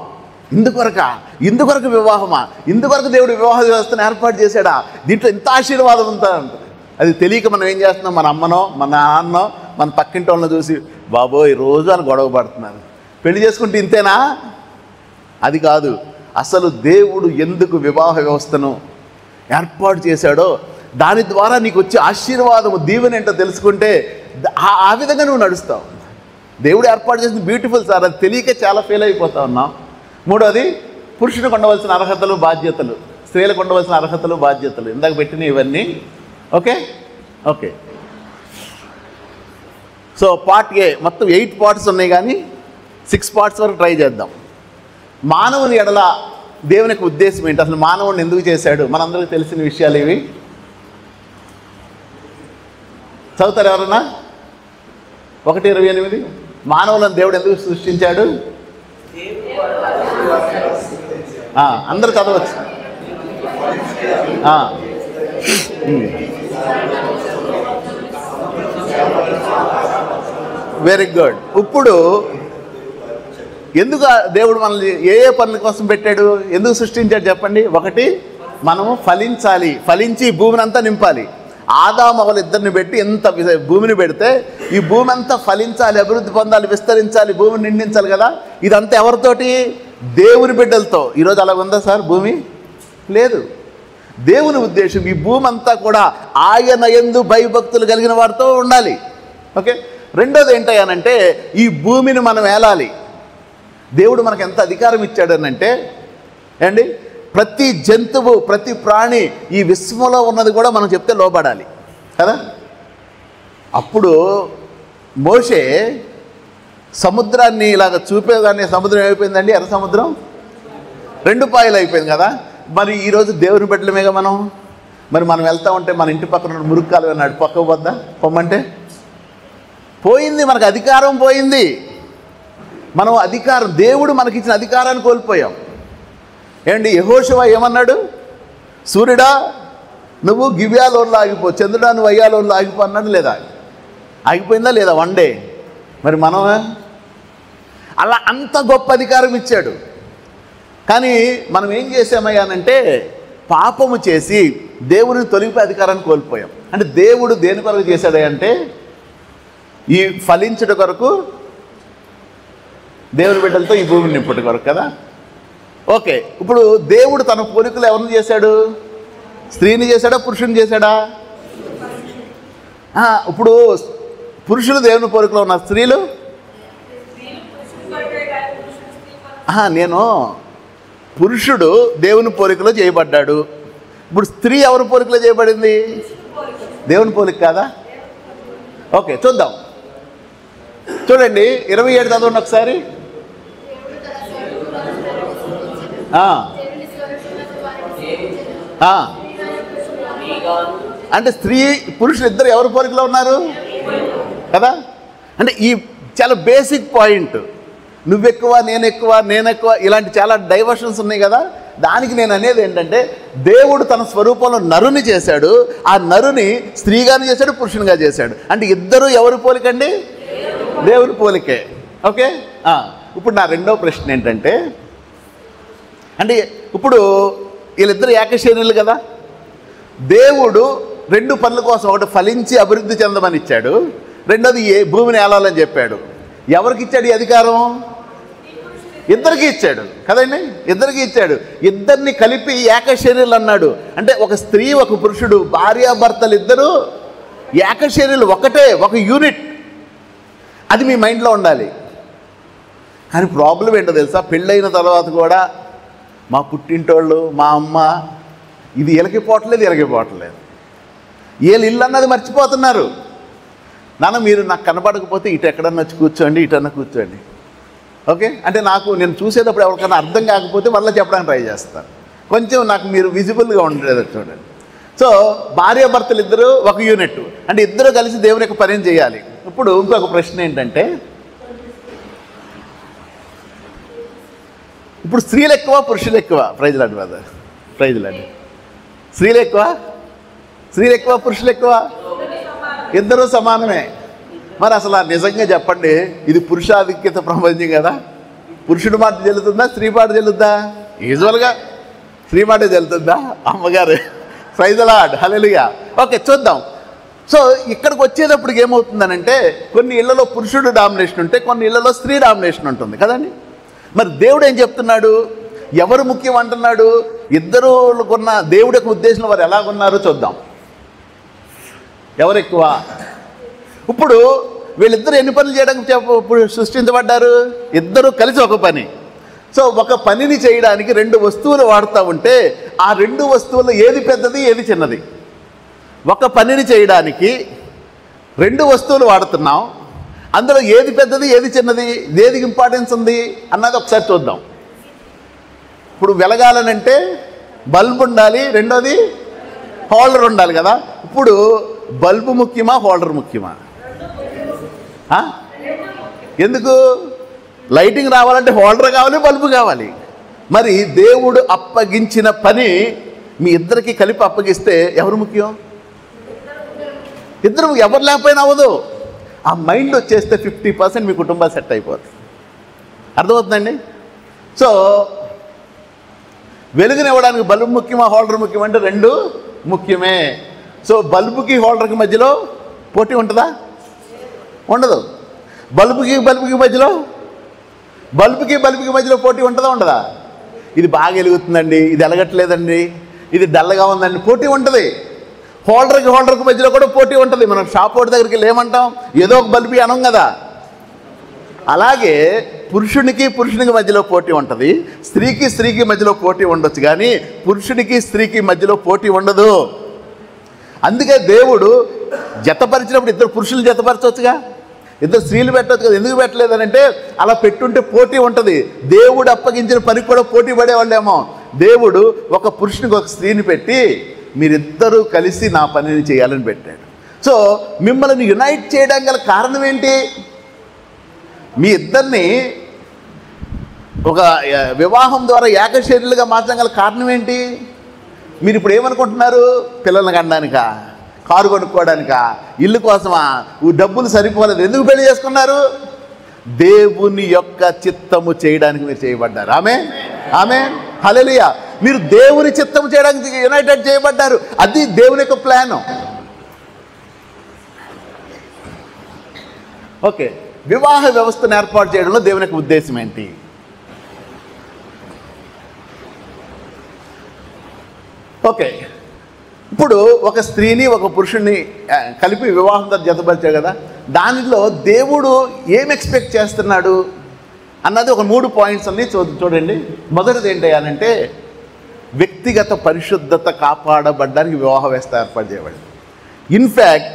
ఇందుకొరకు వివాహమా, ఇందుకొరకు దేవుడు వివాహ వ్యవస్థను ఏర్పాటు చేశాడా, దీంట్లో ఇంత ఆశీర్వాదం ఉందా ఉంటుంది. అది తెలియక మనం ఏం చేస్తున్నాం, మన అమ్మనో, మన నాన్నో, మన పక్కింటి వాళ్ళని చూసి బాబోయ్ రోజు అని గొడవ పడుతున్నారు, పెళ్లి చేసుకుంటే ఇంతేనా? అది కాదు. అసలు దేవుడు ఎందుకు వివాహ వ్యవస్థను ఏర్పాటు చేశాడో, దాని ద్వారా నీకు వచ్చే ఆశీర్వాదము, దీవెన ఏంటో తెలుసుకుంటే ఆ విధంగా నువ్వు నడుస్తావు. దేవుడు ఏర్పాటు చేసిన బ్యూటిఫుల్ సార్, అది తెలియక చాలా ఫెయిల్ అయిపోతా ఉన్నాం. మూడోది, పురుషునికి ఉండవలసిన అర్హతలు, బాధ్యతలు, స్త్రీలకు ఉండవలసిన అర్హతలు, బాధ్యతలు, ఇందాక పెట్టిన ఇవన్నీ. ఓకే, సో పార్ట్ ఏ మొత్తం 8 పార్ట్స్ ఉన్నాయి, కానీ 6 పార్ట్స్ వరకు ట్రై చేద్దాం. మానవుని ఎడల దేవునికి ఉద్దేశం ఏంటి, అసలు మానవుడిని ఎందుకు చేశాడు? మనందరికీ తెలిసిన విషయాలు ఇవి. చదువుతారు ఎవరన్నా? 1:28 మానవులను దేవుడు ఎందుకు సృష్టించాడు? అందరూ చదవచ్చు. Very good. ఇప్పుడు ఎందుకు దేవుడు మనల్ని ఏ పనుల కోసం పెట్టాడు, ఎందుకు సృష్టించాడు చెప్పండి? ఒకటి, మనము ఫలించాలి, ఫలించి భూమిని అంతా నింపాలి. ఆదాము అవ్వలు ఇద్దరిని పెట్టి ఎంత భూమిని పెడితే ఈ భూమి అంతా ఫలించాలి, అభివృద్ధి పొందాలి, విస్తరించాలి, భూమిని నిండించాలి కదా. ఇదంతా ఎవరితోటి? దేవుని బిడ్డలతో. ఈరోజు అలా ఉందా సార్? భూమి లేదు. దేవుని ఉద్దేశం ఈ భూమి అంతా కూడా ఆయన యందు భయభక్తులు కలిగిన వారితో ఉండాలి. ఓకే, రెండోది ఏంటయ్యానంటే ఈ భూమిని మనం ఏలాలి. దేవుడు మనకు ఎంత అధికారం ఇచ్చాడనంటే అండి, ప్రతి జంతువు, ప్రతి ప్రాణి ఈ విశ్వంలో ఉన్నది కూడా మనం చెప్తే లోబడాలి కదా. అప్పుడు మోషే సముద్రాన్ని ఇలాగ చూపేదాన్ని, సముద్రం ఏమైపోయిందండి? ఎర్ర సముద్రం 2 పాయలు అయిపోయింది కదా. మరి ఈరోజు దేవుని బిడ్డలమేగా మరి మనం వెళ్తా ఉంటే మన ఇంటి పక్కన మురుక్కాలు అన్నాడు, పక్క వద్ద పొమ్మంటే పోయింది, మనకు అధికారం పోయింది. మనం అధికారం, దేవుడు మనకిచ్చిన అధికారాన్ని కోల్పోయాం. ఏమండి, యెహోషువ ఏమన్నాడు? సూర్యుడా నువ్వు గిబియాలోన్లో ఆగిపో, చంద్రుడా నువ్వు అయ్యాలోన్లో ఆగిపో అన్నాడు లేదా? ఆగిపోయిందా లేదా? 1 డే. మరి మనం అలా అంత గొప్ప అధికారం ఇచ్చాడు. కానీ మనం ఏం చేసామయ్యానంటే పాపము చేసి దేవుడిని తొలగిపోయి అధికారాన్ని కోల్పోయాం. అంటే దేవుడు దేని కొరకు చేశాడు అంటే ఈ ఫలించట కొరకు, దేవుని బిడ్డలతో ఈ భూమిని నింపటి కొరకు కదా. ఓకే, ఇప్పుడు దేవుడు తన పోలికలు ఎవరిని చేశాడు? స్త్రీని చేశాడా, పురుషుని చేశాడా? ఇప్పుడు పురుషులు దేవుని పోలికలో ఉన్నారు, స్త్రీలు నేను పురుషుడు దేవుని పోలికలో చేయబడ్డాడు. ఇప్పుడు స్త్రీ ఎవరి పోలికలో చేయబడింది? దేవుని పోలిక కాదా? ఓకే, చూద్దాం. చూడండి 27 చదవండి ఒకసారి. అంటే స్త్రీ పురుషులు ఇద్దరు ఎవరి పోలికలో ఉన్నారు కదా. అంటే ఈ చాలా బేసిక్ పాయింట్, నువ్వెక్కువ నేనెక్కువ ఇలాంటి చాలా డైవర్షన్స్ ఉన్నాయి కదా. దానికి నేను అనేది ఏంటంటే దేవుడు తన స్వరూపంలో నరుని చేశాడు, ఆ నరుని స్త్రీగాని చేశాడు, పురుషునిగా చేశాడు. అంటే ఇద్దరు ఎవరి పోలికండి? దేవుని పోలికే. ఓకే, ఇప్పుడు నా రెండో ప్రశ్న ఏంటంటే, అంటే ఇప్పుడు వీళ్ళిద్దరు ఏకశరీరులు కదా. దేవుడు 2 పనుల కోసం, ఒకటి ఫలించి అభివృద్ధి చెందమని ఇచ్చాడు, రెండోది భూమిని ఏలాలని చెప్పాడు. ఎవరికి ఇచ్చాడు ఈ అధికారం? ఇద్దరికి ఇచ్చాడు కదండి, ఇద్దరికి ఇచ్చాడు. ఇద్దరిని కలిపి ఏకశరీరులు అన్నాడు. అంటే ఒక స్త్రీ ఒక పురుషుడు, భార్యాభర్తలు ఇద్దరు ఏకశరీరులు ఒకటే, ఒక యూనిట్. అది మీ మైండ్లో ఉండాలి. కానీ ప్రాబ్లం ఏంటో తెలుసా, పెళ్ళైన తర్వాత కూడా మా పుట్టింటోళ్ళు, మా అమ్మ, ఇది ఎలకిపోవట్లేదు. వీళ్ళు ఇల్లు అన్నది మర్చిపోతున్నారు. నాన్న మీరు నాకు కనపడకపోతే ఇటు ఎక్కడన్నా వచ్చి కూర్చోండి, ఇటన్నా కూర్చోండి, ఓకే అంటే నేను చూసేటప్పుడు ఎవరికైనా అర్థం కాకపోతే మళ్ళీ చెప్పడానికి ట్రై చేస్తాను. కొంచెం నాకు మీరు విజిబుల్గా ఉండేది చూడండి. సో భార్యాభర్తలు ఇద్దరు ఒక యూనిట్, అంటే ఇద్దరు కలిసి దేవుని యొక్క పని చేయాలి. ఇప్పుడు ఇంకొక ప్రశ్న ఏంటంటే, ఇప్పుడు స్త్రీలు ఎక్కువ పురుషులు ఎక్కువ? ప్రైజ్ లాంటి బ్రదర్, ప్రైజ్ లాంటి. స్త్రీలు ఎక్కువ పురుషులు ఎక్కువ? ఇద్దరూ సమానమే. మరి అసలు నిజంగా చెప్పండి, ఇది పురుషాధిక్యత ప్రపంచం కదా. పురుషుడి మాట చెల్లుతుందా, స్త్రీ మాట చెల్లుద్దా? యూజువల్గా స్త్రీ మాటే చెల్లుతుందా? అమ్మగారు praise the Lord, hallelujah. Okay చూద్దాం. సో ఇక్కడికి వచ్చేటప్పటికి ఏమవుతుందనంటే, కొన్ని ఇళ్లలో పురుషుడు డామినేషన్ ఉంటే కొన్ని ఇళ్లలో స్త్రీ డామినేషన్ ఉంటుంది కదండి. మరి దేవుడు ఏం చెప్తున్నాడు, ఎవరు ముఖ్యం అంటున్నాడు? ఇద్దరు కొన్న దేవుడి యొక్క ఉద్దేశంలో వారు ఎలాగున్నారో చూద్దాం. ఎవరు ఎక్కువ? ఇప్పుడు వీళ్ళిద్దరు ఎన్ని పనులు చేయడానికి సృష్టించబడ్డారు? ఇద్దరు కలిసి ఒక పని. సో ఒక పనిని చేయడానికి రెండు వస్తువులు వాడుతూ ఉంటే ఆ రెండు వస్తువులు ఏది పెద్దది, ఏది చిన్నది? ఒక పనిని చేయడానికి రెండు వస్తువులు వాడుతున్నాం, అందులో ఏది పెద్దది, ఏది చిన్నది, ఏది ఇంపార్టెన్స్ ఉంది అన్నది ఒకసారి చూద్దాం. ఇప్పుడు వెలగాలనంటే బల్బు ఉండాలి, రెండోది హోల్డర్ ఉండాలి కదా. ఇప్పుడు బల్బు ముఖ్యమా, హోల్డర్ ముఖ్యమా? ఎందుకు? లైటింగ్ రావాలంటే హోల్డర్ కావాలి, బల్బు కావాలి. మరి దేవుడు అప్పగించిన పని మీ ఇద్దరికి కలిపి అప్పగిస్తే ఎవరు ముఖ్యం? ఇద్దరు, ఎవరు లేకపోయినా అవ్వదు. ఆ మైండ్ వచ్చేస్తే 50% మీ కుటుంబాలు సెట్ అయిపోతుంది. అర్థమవుతుందండి? సో వెలుగునివ్వడానికి బల్బు ముఖ్యమా, హోల్డర్ ముఖ్యమంటే రెండు ముఖ్యమే. సో బల్బుకి హోల్డర్కి మధ్యలో పోటీ ఉంటుందా? ఉండదు. బల్బుకి మధ్యలో పోటీ ఉంటుందా? ఉండదా? ఇది బాగా వెలుగుతుందండి, ఇది ఎలగట్లేదండి, ఇది డల్గా ఉందండి, పోటీ ఉంటుంది. హోల్డర్కి మధ్యలో కూడా పోటీ ఉంటుంది. మనం షాప్ ఓడి దగ్గరికి వెళ్ళి ఏమంటాం, ఏదో ఒక బల్బు అనం కదా. అలాగే పురుషునికి మధ్యలో పోటీ ఉంటుంది, స్త్రీకి మధ్యలో పోటీ ఉండొచ్చు, కానీ పురుషునికి స్త్రీకి మధ్యలో పోటీ ఉండదు. అందుకే దేవుడు జతపరిచినప్పుడు ఇద్దరు పురుషులు జతపరచవచ్చుగా, ఇద్దరు స్త్రీలు పెట్టవచ్చు కదా. ఎందుకు పెట్టలేదనంటే అలా పెట్టుంటే పోటీ ఉంటుంది. దేవుడు అప్పగించిన పనికి కూడా పోటీ పడేవాళ్ళేమో. దేవుడు ఒక పురుషునికి ఒక స్త్రీని పెట్టి మీరిద్దరూ కలిసి నా పనిని చేయాలని పెట్టాడు. సో మిమ్మల్ని యునైట్ చేయడానికి గల కారణం ఏంటి? మీ ఇద్దరిని ఒక వివాహం ద్వారా ఏకశరీరులుగా మార్చడం గల కారణం ఏంటి? మీరు ఇప్పుడు ఏమనుకుంటున్నారు? పిల్లల్ని కనడానికా, కారు కొనుక్కోవడానికా, ఇల్లు కోసమా? డబ్బులు సరిపోలేదు. ఎందుకు పెళ్లి చేసుకున్నారు? దేవుని యొక్క చిత్తము చేయడానికి మీరు చేయబడ్డారు. ఆమేన్, హల్లెలూయా. మీరు దేవుని చిత్తము చేయడానికి యునైటెడ్ చేయబడ్డారు. అది దేవుని యొక్క ప్లాను. ఓకే, వివాహ వ్యవస్థను ఏర్పాటు చేయడంలో దేవుని యొక్క ఉద్దేశం ఏంటి? ఓకే, ఇప్పుడు ఒక స్త్రీని ఒక పురుషుణ్ణి కలిపి వివాహం జతపరిచాడు కదా. దానిలో దేవుడు ఏం ఎక్స్పెక్ట్ చేస్తున్నాడు అన్నది ఒక 3 పాయింట్స్ అన్ని చూడండి. మొదటిది ఏంటంటే వ్యక్తిగత పరిశుద్ధత కాపాడబడ్డానికి వివాహ వ్యవస్థ ఏర్పాటు చేయబడింది. ఇన్ఫ్యాక్ట్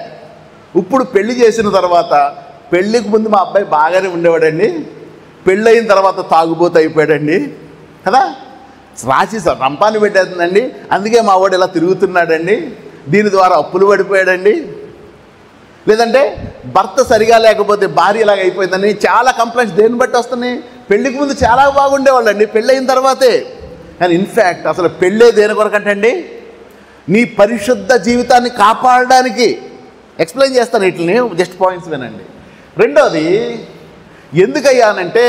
ఇప్పుడు పెళ్లి చేసిన తర్వాత, పెళ్ళికి ముందు మా అబ్బాయి బాగానే ఉండేవాడండి, పెళ్ళయిన తర్వాత తాగుబోతు అయిపోయాడండి కదా, రాసి రంపాన్ని పెట్టేస్తుందండి, అందుకే మా వాడు ఇలా తిరుగుతున్నాడండి, దీని ద్వారా అప్పులు పడిపోయాడండి, లేదంటే భర్త సరిగా లేకపోతే భార్య ఇలాగ అయిపోయిందని చాలా కంప్లైంట్స్ దేన్ని బట్టి వస్తున్నాయి? పెళ్ళికి ముందు చాలా బాగుండేవాళ్ళు అండి, పెళ్ళయిన తర్వాతే. కానీ ఇన్ఫ్యాక్ట్ అసలు పెళ్ళే దేని కొరకంటే అండి, నీ పరిశుద్ధ జీవితాన్ని కాపాడడానికి. ఎక్స్ప్లెయిన్ చేస్తాను వీటిని, జస్ట్ పాయింట్స్ వినండి. రెండోది ఎందుకయ్యానంటే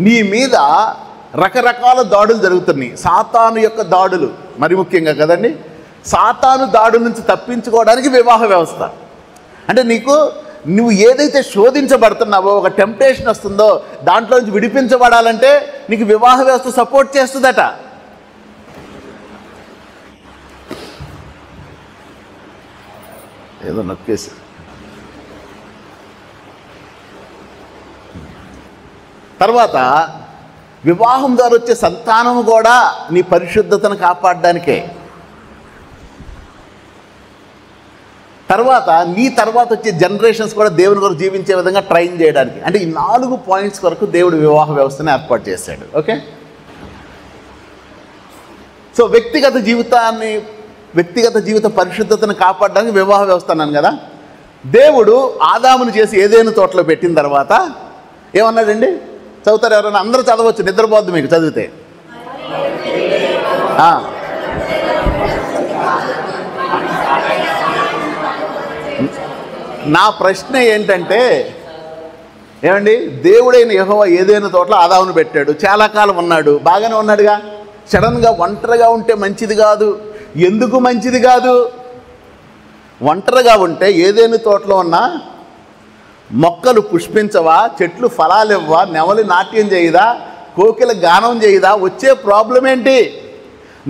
నీ మీద రకరకాల దాడులు జరుగుతున్నాయి. సాతాను యొక్క దాడులు మరి ముఖ్యంగా కదండి. సాతాను దాడుల నుంచి తప్పించుకోవడానికి వివాహ వ్యవస్థ. అంటే నువ్వు ఏదైతే శోధించబడుతున్నావో, ఒక టెంప్టేషన్ వస్తుందో దాంట్లో నుంచి విడిపించబడాలంటే నీకు వివాహ వ్యవస్థ సపోర్ట్ చేస్తుందట. ఏదో నొక్కేసి. తర్వాత వివాహం ద్వారా వచ్చే సంతానం కూడా నీ పరిశుద్ధతను కాపాడడానికే. తర్వాత నీ తర్వాత వచ్చే జనరేషన్స్ కూడా దేవుని కొరకు జీవించే విధంగా ట్రైన్ చేయడానికి. అంటే ఈ 4 పాయింట్స్ వరకు దేవుడు వివాహ వ్యవస్థను ఏర్పాటు చేశాడు. ఓకే, సో వ్యక్తిగత జీవిత పరిశుద్ధతను కాపాడడానికి వివాహ వ్యవస్థ అన్నాను కదా. దేవుడు ఆదామును చేసి ఏదైనా తోటలో పెట్టిన తర్వాత ఏమన్నాడండి? చదువుతారు ఎవరైనా? అందరూ చదవచ్చు, నిద్రపోద్దు మీకు చదివితే. నా ప్రశ్న ఏంటంటే, ఏమండి, దేవుడైన యెహోవా ఏదైనా తోటలో ఆదామును పెట్టాడు, చాలా కాలం ఉన్నాడు, బాగానే ఉన్నాడుగా. సడన్గా ఒంటరిగా ఉంటే మంచిది కాదు. ఎందుకు మంచిది కాదు? ఒంటరిగా ఉంటే ఏదైనా తోటలో ఉన్న మొక్కలు పుష్పించవా, చెట్లు ఫలాలు ఇవ్వవా, నెమలి నాట్యం చేయదా, కోకిల గానం చేయదా? వచ్చే ప్రాబ్లం ఏంటి?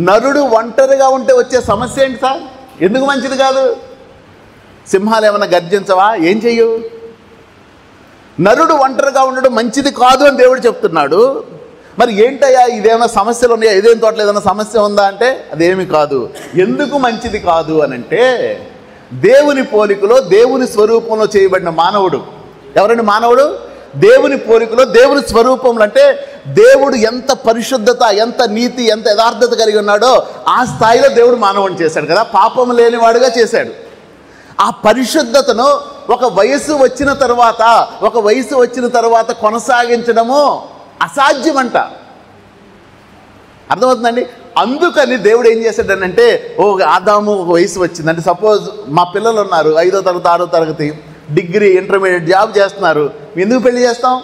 నరుడు ఒంటరిగా ఉంటే వచ్చే సమస్య ఏంటి సార్? ఎందుకు మంచిది కాదు? సింహాలు ఏమైనా గర్జించవా? ఏం చెయ్యు? నరుడు ఒంటరిగా ఉండడం మంచిది కాదు అని దేవుడు చెప్తున్నాడు. మరి ఏంటయ్యా, ఇదేమైనా సమస్యలు ఉన్నాయా? ఏదేం తోటలో ఏదైనా సమస్య ఉందా అంటే అదేమి కాదు. ఎందుకు మంచిది కాదు అని అంటే, దేవుని పోలికలో దేవుని స్వరూపంలో చేయబడిన మానవుడు. ఎవరండి మానవుడు? దేవుని పోలికలో దేవుని స్వరూపంలో. అంటే దేవుడు ఎంత పరిశుద్ధత, ఎంత నీతి, ఎంత యథార్థత కలిగి ఉన్నాడో ఆ స్థాయిలో దేవుడు మానవుడిని చేశాడు కదా. పాపం లేనివాడుగా చేశాడు. ఆ పరిశుద్ధతను ఒక వయసు వచ్చిన తర్వాత కొనసాగించడము అసాధ్యమంట. అర్థమవుతుందండి? అందుకని దేవుడు ఏం చేశాడనంటే, ఆదాము ఒక వయసు వచ్చిందంటే, సపోజ్ మా పిల్లలు ఉన్నారు 5వ తరగతి 6వ తరగతి, డిగ్రీ, ఇంటర్మీడియట్, జాబ్ చేస్తున్నారు. ఎందుకు పెళ్లి చేస్తాం?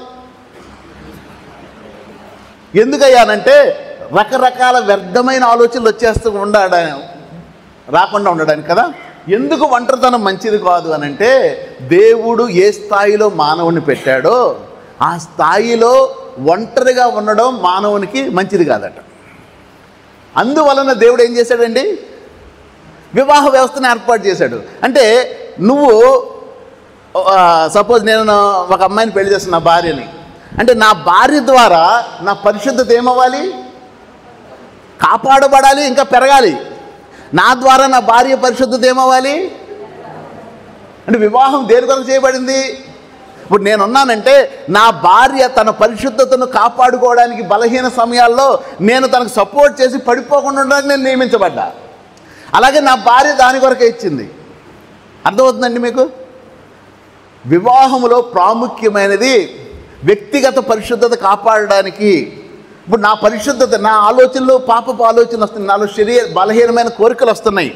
ఎందుకయ్యానంటే రకరకాల వ్యర్థమైన ఆలోచనలు వచ్చేస్తూ రాకుండా ఉండడానికి కదా. ఎందుకు ఒంటరితనం మంచిది కాదు అని అంటే, దేవుడు ఏ స్థాయిలో మానవుని పెట్టాడో ఆ స్థాయిలో ఒంటరిగా ఉండడం మానవునికి మంచిది కాదట. అందువలన దేవుడు ఏం చేశాడండి? వివాహ వ్యవస్థను ఏర్పాటు చేశాడు. అంటే నువ్వు సపోజ్ నేను ఒక అమ్మాయిని పెళ్లి చేస్తున్నా, నా భార్యని. అంటే నా భార్య ద్వారా నా పరిశుద్ధత ఏమవ్వాలి? కాపాడబడాలి, ఇంకా పెరగాలి. నా ద్వారా నా భార్య పరిశుద్ధత ఏమవ్వాలి? అంటే వివాహం దేని కొరకు చేయబడింది? ఇప్పుడు నేనున్నానంటే నా భార్య తన పరిశుద్ధతను కాపాడుకోవడానికి బలహీన సమయాల్లో నేను తనకు సపోర్ట్ చేసి పడిపోకుండా ఉండడానికి నేను నియమించబడ్డా. అలాగే నా భార్య దాని కొరకే ఇచ్చింది. అర్థమవుతుందండి మీకు? వివాహంలో ప్రాముఖ్యమైనది వ్యక్తిగత పరిశుద్ధత కాపాడడానికి. ఇప్పుడు నా పరిశుద్ధత, నా ఆలోచనలు పాపపు ఆలోచనలు వస్తున్నాయి, నాలో బలహీనమైన కోరికలు వస్తున్నాయి.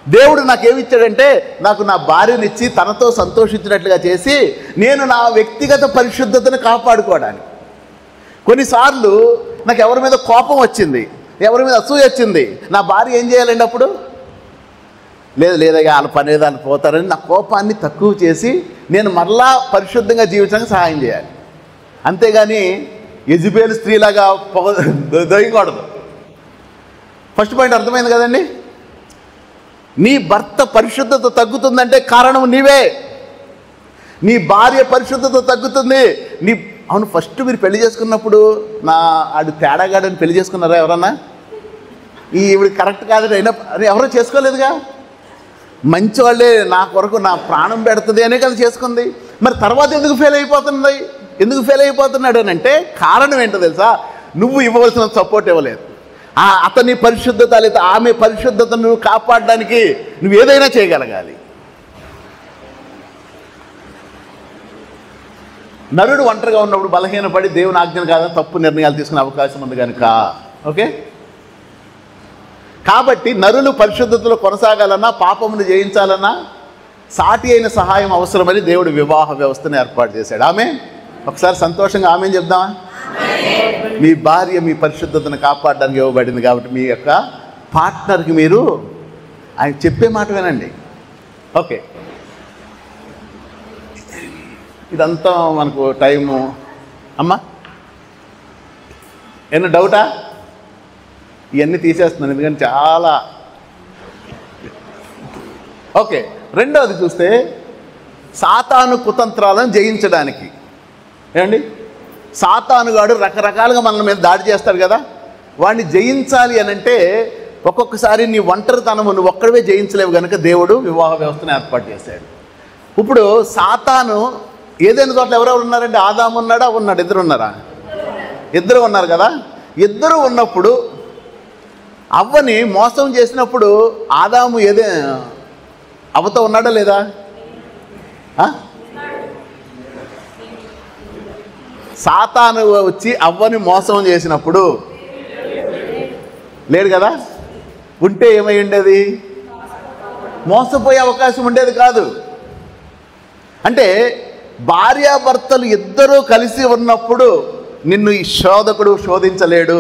దేవుడు నాకేమిచ్చాడంటే, నాకు నా భార్యనిచ్చి తనతో సంతోషించినట్లుగా చేసి నేను నా వ్యక్తిగత పరిశుద్ధతను కాపాడుకోవడానికి. కొన్నిసార్లు నాకు ఎవరి మీద కోపం వచ్చింది, ఎవరి మీద అసూయ వచ్చింది, నా భార్య ఏం చేయాలండి అప్పుడు? లేదయ్యా వాళ్ళ పని ఏదో వాళ్ళు పోతారని నా కోపాన్ని తక్కువ చేసి నేను మరలా పరిశుద్ధంగా జీవించడానికి సహాయం చేయాలి. అంతేగాని యెజబెలు స్త్రీలాగా దొయ్యకూడదు. ఫస్ట్ పాయింట్ అర్థమైంది కదండి? నీ భర్త పరిశుద్ధత తగ్గుతుందంటే కారణం నీవే. నీ భార్య పరిశుద్ధత తగ్గుతుంది. అవును, ఫస్ట్ మీరు పెళ్లి చేసుకున్నప్పుడు ఆడు తేడాగాడని పెళ్లి చేసుకున్నారా ఎవరన్నా? ఈవిడ కరెక్ట్ కాదని అయినా ఎవరో చేసుకోలేదుగా. మంచివాళ్ళే నా కొరకు నా ప్రాణం పెడుతుంది అనే కదా చేసుకుంది. మరి తర్వాత ఎందుకు ఫెయిల్ అయిపోతున్నాడు అని అంటే కారణం ఏంటో తెలుసా? నువ్వు ఇవ్వవలసిన సపోర్ట్ ఇవ్వలేదు. అతని పరిశుద్ధత లేదా ఆమె పరిశుద్ధతను కాపాడడానికి నువ్వు ఏదైనా చేయగలగాలి. నరుడు ఒంటరిగా ఉన్నప్పుడు బలహీనపడి దేవుని ఆజ్ఞను కాదని తప్పు నిర్ణయాలు తీసుకునే అవకాశం ఉంది కనుక. ఓకే, కాబట్టి నరులు పరిశుద్ధతలో కొనసాగాలన్నా, పాపమును జయించాలన్నా సాటి అయిన సహాయం అవసరమని దేవుడు వివాహ వ్యవస్థను ఏర్పాటు చేశాడు. ఆమె ఒకసారి సంతోషంగా ఆమె చెప్దామా? మీ భార్య మీ పరిశుద్ధతను కాపాడడానికి ఇవ్వబడింది కాబట్టి మీ యొక్క పార్ట్నర్కి మీరు ఆయన చెప్పే మాట వినండి. ఓకే, ఇదంతా మనకు టైము. అమ్మా ఏమన్నా డౌటా? ఇవన్నీ తీసేస్తున్నాను ఎందుకంటే చాలా. ఓకే, రెండవది చూస్తే సాతాను కుతంత్రాలను జయించడానికి. ఏమండి, సాతానుగాడు రకరకాలుగా మన మీద దాడి చేస్తాడు కదా, వాడిని జయించాలి అని అంటే ఒక్కొక్కసారి నీ ఒంటరితనము నువ్వు ఒక్కడవే జయించలేవు కనుక దేవుడు వివాహ వ్యవస్థను ఏర్పాటు చేశాడు. ఇప్పుడు సాతాను ఏదైనా చోట్ల ఎవరెవరు ఉన్నారంటే ఆదాము ఉన్నాడా, ఉన్నాడు, ఇద్దరు ఉన్నారా? ఇద్దరు ఉన్నారు కదా. ఇద్దరు ఉన్నప్పుడు అవ్వని మోసం చేసినప్పుడు ఆదాము అవ్వతో ఉన్నాడా లేదా? సాతాను వచ్చి అవ్వని మోసం చేసినప్పుడు లేడు కదా. ఉంటే ఏమై ఉండేది? మోసపోయే అవకాశం ఉండేది కాదు. అంటే భార్యాభర్తలు ఇద్దరూ కలిసి ఉన్నప్పుడు నిన్ను ఈ శోధకుడు శోధించలేడు,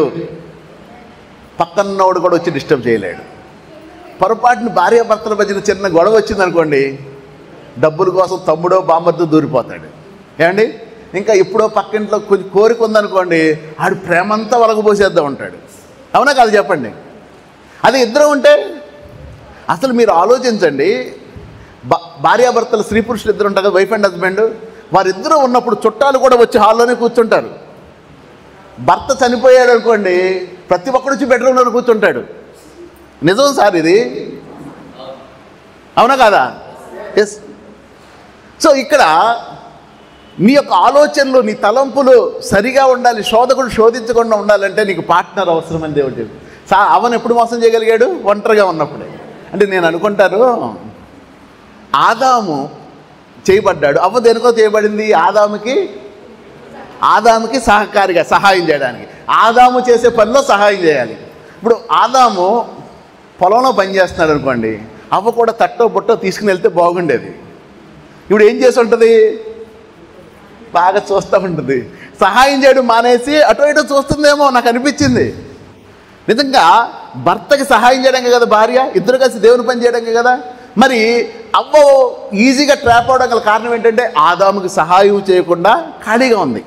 పక్కన్నోడు కూడా వచ్చి డిస్టర్బ్ చేయలేడు. పొరపాటున భార్యాభర్తల మధ్యన చిన్న గొడవ వచ్చిందనుకోండి, డబ్బుల కోసం తమ్ముడో బామ్మర్తో దూరిపోతాడు. ఏమండి, ఇంకా ఎప్పుడో పక్కింట్లో కొంచెం కోరిక ఉందనుకోండి, ఆడు ప్రేమంతా వలగబోసేద్దాం ఉంటాడు. అవునా కాదు చెప్పండి? అది ఇద్దరు ఉంటే అసలు మీరు ఆలోచించండి, భార్యాభర్తలు స్త్రీ పురుషులు ఇద్దరు ఉంటారు కదా, వైఫ్ అండ్ హస్బెండ్, వారిద్దరూ ఉన్నప్పుడు చుట్టాలు కూడా వచ్చి హాల్లోనే కూర్చుంటారు. భర్త చనిపోయాడు అనుకోండి, ప్రతి ఒక్కడు వచ్చి బెడ్రూమ్లో కూర్చుంటాడు. నిజం సార్ ఇది, అవునా కాదా? ఎస్. సో ఇక్కడ నీ యొక్క ఆలోచనలు, నీ తలంపులు సరిగా ఉండాలి. శోధకుడు శోధించకుండా ఉండాలంటే నీకు పార్ట్నర్ అవసరమని దేవుడు చెప్పి. అవను ఎప్పుడు మోసం చేయగలిగాడు? ఒంటరిగా ఉన్నప్పుడే. అంటే నేను అనుకుంటాను, ఆదాము చేయబడ్డాడు, అవ్వ దేనికో చేయబడింది? ఆదాముకి సహకారిగా సహాయం చేయడానికి. ఆదాము చేసే పనిలో సహాయం చేయాలి. ఇప్పుడు ఆదాము పొలంలో పని చేస్తున్నాడు అనుకోండి, అవ్వ కూడా తట్టో బుట్టో తీసుకుని వెళ్తే బాగుండేది. ఇప్పుడు ఏం చేసి ఉంటుంది? బాగా చూస్తూ ఉంటుంది. సహాయం చేయడం మానేసి అటు ఇటు చూస్తుందేమో నాకు అనిపించింది. నిజంగా భర్తకి సహాయం చేయడానికి కదా భార్య, ఇద్దరు కలిసి దేవుని పని చేయడానికి కదా. మరి అవ్వ ఈజీగా ట్రాప్ అవడం గల కారణం ఏంటంటే ఆదాముకి సహాయం చేయకుండా ఖాళీగా ఉంది.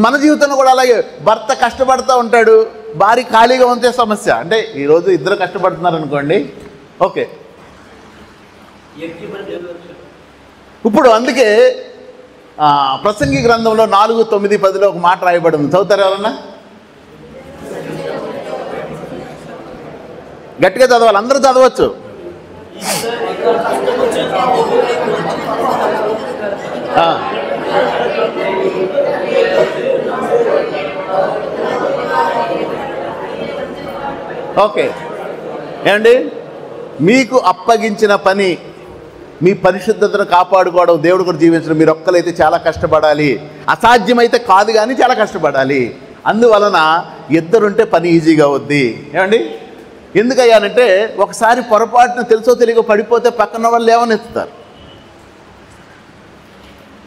మన జీవితంలో కూడా అలాగే, భర్త కష్టపడుతూ ఉంటాడు, భార్య ఖాళీగా ఉంటే సమస్య. అంటే ఈరోజు ఇద్దరు కష్టపడుతున్నారు అనుకోండి, ఓకే. ఇప్పుడు అందుకే ప్రసంగి గ్రంథంలో 4:9-10 ఒక మాట రాయబడి ఉంది. చదువుతారు ఎవరన్నా? గట్టిగా చదవాలి, అందరూ చదవచ్చు. ఓకే. ఏమండి, మీకు అప్పగించిన పని, మీ పరిశుద్ధతను కాపాడుకోవడం, దేవుడు కూడా జీవించడం, మీరు ఒక్కరైతే చాలా కష్టపడాలి. అసాధ్యమైతే కాదు కానీ చాలా కష్టపడాలి. అందువలన ఇద్దరుంటే పని ఈజీగా అవుద్ది. ఏమండి, ఎందుకయ్యానంటే ఒకసారి పొరపాటున తెలుసో తెలియక పడిపోతే పక్కన వాళ్ళు లేవనెత్తుతారు.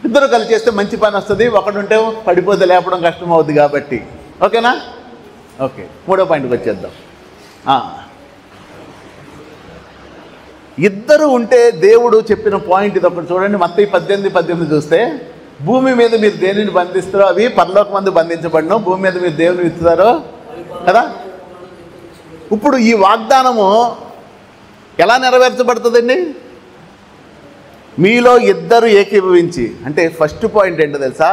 ఇద్దరు కలిసి చేస్తే మంచి పని వస్తుంది, ఒకడుంటే పడిపోతే లేపడం కష్టం అవుద్ది కాబట్టి. ఓకేనా? ఓకే, 3వ పాయింట్కి వచ్చేద్దాం. ఇద్దరు ఉంటే దేవుడు చెప్పిన పాయింట్ ఇది ఒకటి చూడండి. మత్తయి 18:18 చూస్తే, భూమి మీద మీరు దేనిని బంధిస్తారో అవి పరలోకమందు బంధించబడినో, భూమి మీద మీరు దేవుని విత్తుతారో కదా. ఇప్పుడు ఈ వాగ్దానము ఎలా నెరవేర్చబడుతుందండి? మీలో ఇద్దరు ఏకీభవించి. అంటే ఫస్ట్ పాయింట్ ఏంటో తెలుసా?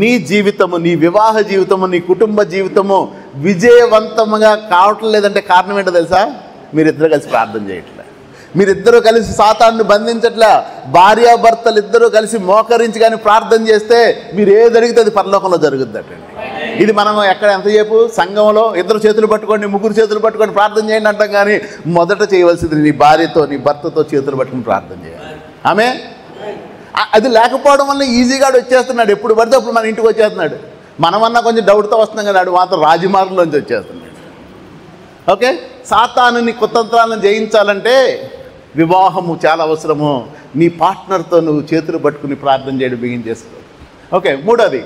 నీ జీవితము, నీ వివాహ జీవితము, నీ కుటుంబ జీవితము విజయవంతంగా కావటం లేదంటే కారణం ఏంటో తెలుసా? మీరిద్దరు కలిసి ప్రార్థన చేయట్లే, మీరిద్దరూ కలిసి సాతాన్ని బంధించట్లే. భార్యాభర్తలు ఇద్దరూ కలిసి మోకరించి కానీ ప్రార్థన చేస్తే మీరు ఏది అడిగితే అది పరలోకంలో జరుగుద్దటండి. ఇది మనం ఎక్కడ ఎంతసేపు సంఘంలో ఇద్దరు చేతులు పట్టుకోండి, ముగ్గురు చేతులు పట్టుకొని ప్రార్థన చేయండి అంటాం, కానీ మొదట చేయవలసింది నీ భార్యతో, నీ భర్తతో చేతులు పట్టుకుని ప్రార్థన చేయాలి. ఆమె అది లేకపోవడం వల్ల ఈజీగా వచ్చేస్తున్నాడు, ఎప్పుడు పడితే అప్పుడు మన ఇంటికి వచ్చేస్తున్నాడు. మనమన్నా కొంచెం డౌట్తో వస్తున్నాం కదా, ఆడు మాత్రం రాజమార్గంలోంచి వచ్చేస్తున్నాడు. ఓకే, సాతానుని కుతంత్రాలను జయించాలంటే వివాహము చాలా అవసరము. నీ పార్ట్నర్తో నువ్వు చేతులు పట్టుకుని ప్రార్థన చేయడం బిగించేసుకో. ఓకే, 3వది,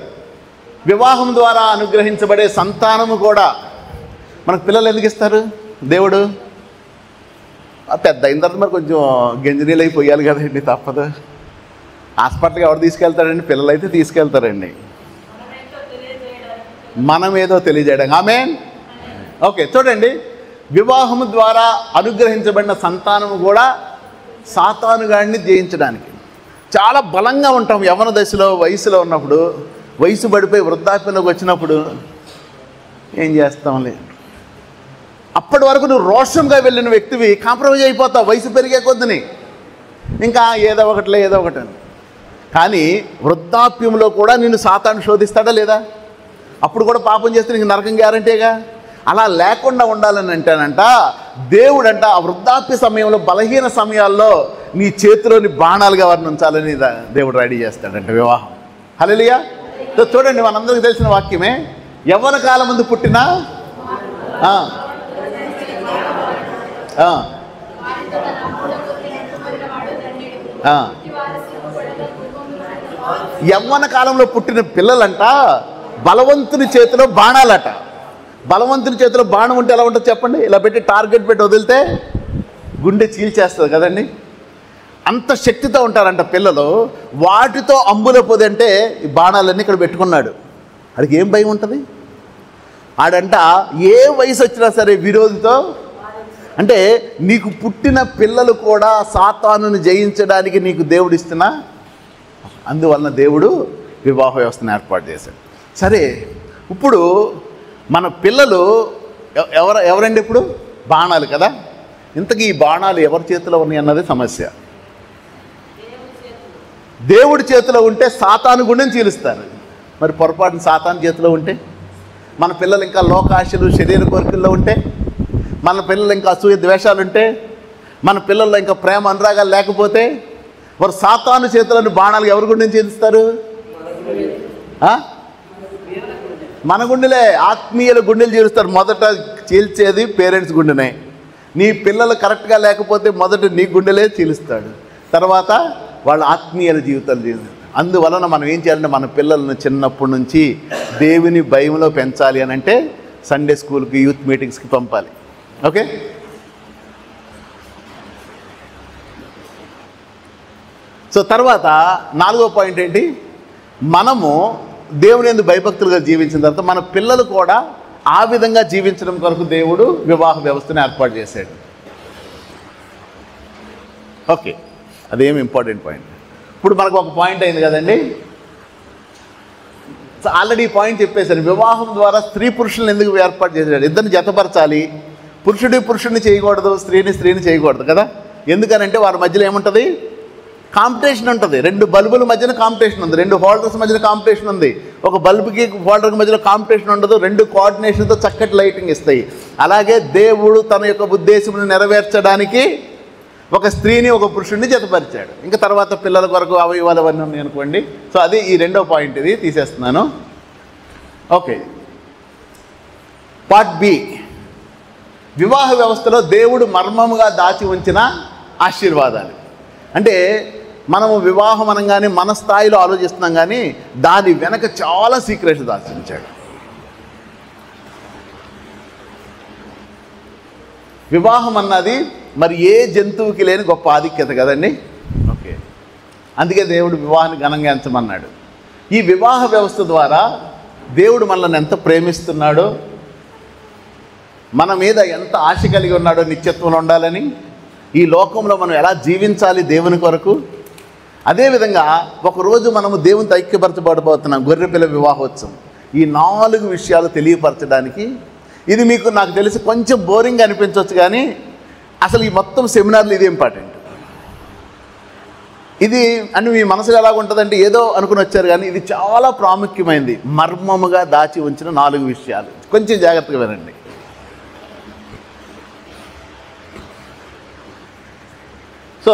వివాహం ద్వారా అనుగ్రహించబడే సంతానము కూడా. మనకు పిల్లలు ఎందుకు ఇస్తారు దేవుడు? పెద్ద అయిన తర్వాత మరి కొంచెం గంజనీళ్ళు అయిపోయాలి కదండి, తప్పదు. హాస్పిటల్కి ఎవరు తీసుకెళ్తారండి? పిల్లలు అయితే తీసుకెళ్తారండి. మనం ఏదో తెలియజేయడం. ఆమేన్. ఓకే, చూడండి, వివాహము ద్వారా అనుగ్రహించబడిన సంతానము కూడా సాతాను గాడిని జయించడానికి. చాలా బలంగా ఉంటాం యవ్వన దశలో, వయసులో ఉన్నప్పుడు. వయసు పడిపోయి వృద్ధాప్యంలోకి వచ్చినప్పుడు ఏం చేస్తాంలే. అప్పటి వరకు నువ్వు రోషంగా వెళ్ళిన వ్యక్తివి కాంప్రమైజ్ అయిపోతావు వయసు పెరిగే కొద్దిని. ఇంకా ఏదో ఒకటి అని. కానీ వృద్ధాప్యంలో కూడా నిన్ను సాతాను శోధిస్తాడా లేదా? అప్పుడు కూడా పాపం చేస్తే నీకు నరకం గ్యారంటీగా. అలా లేకుండా ఉండాలని అంటానంట దేవుడంట ఆ వృద్ధాప్య సమయంలో, బలహీన సమయాల్లో నీ చేతిలోని బాణాలుగా వారిని ఉంచాలని దేవుడు రెడీ చేస్తాడంట వివాహం. హల్లెలూయా. చూడండి, మనందరికీ తెలిసిన వాక్యమే, యవ్వన కాలం ముందు పుట్టిన యవ్వన కాలంలో పుట్టిన పిల్లలంట బలవంతుని చేతిలో బాణాలట. బలవంతుని చేతిలో బాణం ఉంటే ఎలా ఉంటుంది చెప్పండి? ఇలా పెట్టి టార్గెట్ పెట్టి వదిలితే గుండె చీల్చేస్తుంది కదండి. అంత శక్తితో ఉంటారంట పిల్లలు. వాటితో అంబుల పొది అంటే ఈ బాణాలన్నీ ఇక్కడ పెట్టుకున్నాడు. వాడికి ఏం భయం ఉంటుంది? ఆడంట ఏ వయసు వచ్చినా సరే విరోధితో, అంటే నీకు పుట్టిన పిల్లలు కూడా సాతానుని జయించడానికి నీకు దేవుడు ఇస్తున్నా. అందువలన దేవుడు వివాహ వ్యవస్థను ఏర్పాటు చేశాడు. సరే, ఇప్పుడు మన పిల్లలు ఎవరండి? ఇప్పుడు బాణాలు కదా. ఇంతకీ ఈ బాణాలు ఎవరి చేతిలో ఉన్నాయి అన్నది సమస్య. దేవుడి చేతిలో ఉంటే సాతాను గుండెని చీలుస్తారు. మరి పొరపాటున సాతాను చేతిలో ఉంటే, మన పిల్లలు ఇంకా లోకాశలు, శరీర కోరికల్లో ఉంటే, మన పిల్లలు ఇంకా అసూయ ద్వేషాలు ఉంటే, మన పిల్లల్లో ఇంకా ప్రేమ అనురాగాలు లేకపోతే, వారు సాతాను చేతులను బాణాలు ఎవరి గుండెని చీలుస్తారు? మన గుండెలే. ఆత్మీయుల గుండెలు చీలుస్తారు. మొదట చీల్చేది పేరెంట్స్ గుండెనే. నీ పిల్లలు కరెక్ట్గా లేకపోతే మొదట నీ గుండెలే చీలుస్తాడు, తర్వాత వాళ్ళ ఆత్మీయుల జీవితాలు చీలుస్తాడు. అందువలన మనం ఏం చేయాలంటే మన పిల్లలను చిన్నప్పటి నుంచి దేవుని భయంలో పెంచాలి అని అంటే సండే స్కూల్కి, యూత్ మీటింగ్స్కి పంపాలి. ఓకే. సో తర్వాత 4వ పాయింట్ ఏంటి? మనము దేవుని యందు భయభక్తులుగా జీవించిన తర్వాత మన పిల్లలు కూడా ఆ విధంగా జీవించడం కొరకు దేవుడు వివాహ వ్యవస్థను ఏర్పాటు చేశాడు. ఓకే, అదేమి ఇంపార్టెంట్ పాయింట్. ఇప్పుడు మనకు ఒక పాయింట్ అయింది కదండి. ఆల్రెడీ పాయింట్ చెప్పేశారు. వివాహం ద్వారా స్త్రీ పురుషులను ఎందుకు ఏర్పాటు చేశాడు? ఇద్దరిని జతపరచాలి. పురుషుడిని చేయకూడదు, స్త్రీని చేయకూడదు కదా. ఎందుకనంటే వారి మధ్యలో ఏముంటుంది? కాంపిటీషన్ ఉంటుంది. 2 బల్బుల మధ్యన కాంపిటీషన్ ఉంది, 2 హోల్డర్స్ మధ్యన కాంపిటీషన్ ఉంది. ఒక బల్బుకి హోల్డర్కి మధ్యలో కాంపిటీషన్ ఉండదు. 2 కోఆర్డినేషన్తో చక్కటి లైటింగ్ ఇస్తాయి. అలాగే దేవుడు తన యొక్క ఉద్దేశమును నెరవేర్చడానికి ఒక స్త్రీని, ఒక పురుషుడిని జతపరిచాడు. ఇంకా తర్వాత పిల్లల కొరకు అవయవాలు అవన్నీ ఉన్నాయి అనుకోండి. సో అది ఈ 2వ పాయింట్. ఇది తీసేస్తున్నాను. Okay, part B. వివాహ వ్యవస్థలో దేవుడు మర్మముగా దాచి ఉంచిన ఆశీర్వాదాలు. అంటే మనము వివాహం అనగానే మన స్థాయిలో ఆలోచిస్తున్నాం, కానీ దాని వెనక చాలా సీక్రెట్స్ దాచి ఉంచాడు. వివాహం అన్నది మరి ఏ జంతువుకి లేని గొప్ప ఆధిక్యత కదండి. ఓకే, అందుకే దేవుడు వివాహాన్ని ఘనంగా ఎంచమన్నాడు. ఈ వివాహ వ్యవస్థ ద్వారా దేవుడు మనల్ని ఎంత ప్రేమిస్తున్నాడో, మన మీద ఎంత ఆశ కలిగి ఉన్నాడో, నిత్యత్వంలో ఉండాలని, ఈ లోకంలో మనం ఎలా జీవించాలి దేవుని కొరకు. అదేవిధంగా ఒకరోజు మనము దేవునితో ఐక్యపరచబడబోతున్నాం, గొర్రెపిల్ల వివాహోత్సవం. ఈ 4 విషయాలు తెలియపరచడానికి. ఇది మీకు నాకు తెలిసి కొంచెం బోరింగ్ అనిపించవచ్చు, కానీ అసలు ఈ మొత్తం సెమినార్లు ఇది ఇంపార్టెంట్. ఇది అని మీ మనసులో ఎలాగుంటుందంటే ఏదో అనుకుని వచ్చారు, కానీ ఇది చాలా ప్రాముఖ్యమైనది. మర్మముగా దాచి ఉంచిన 4 విషయాలు. కొంచెం జాగ్రత్తగా వినండి. సో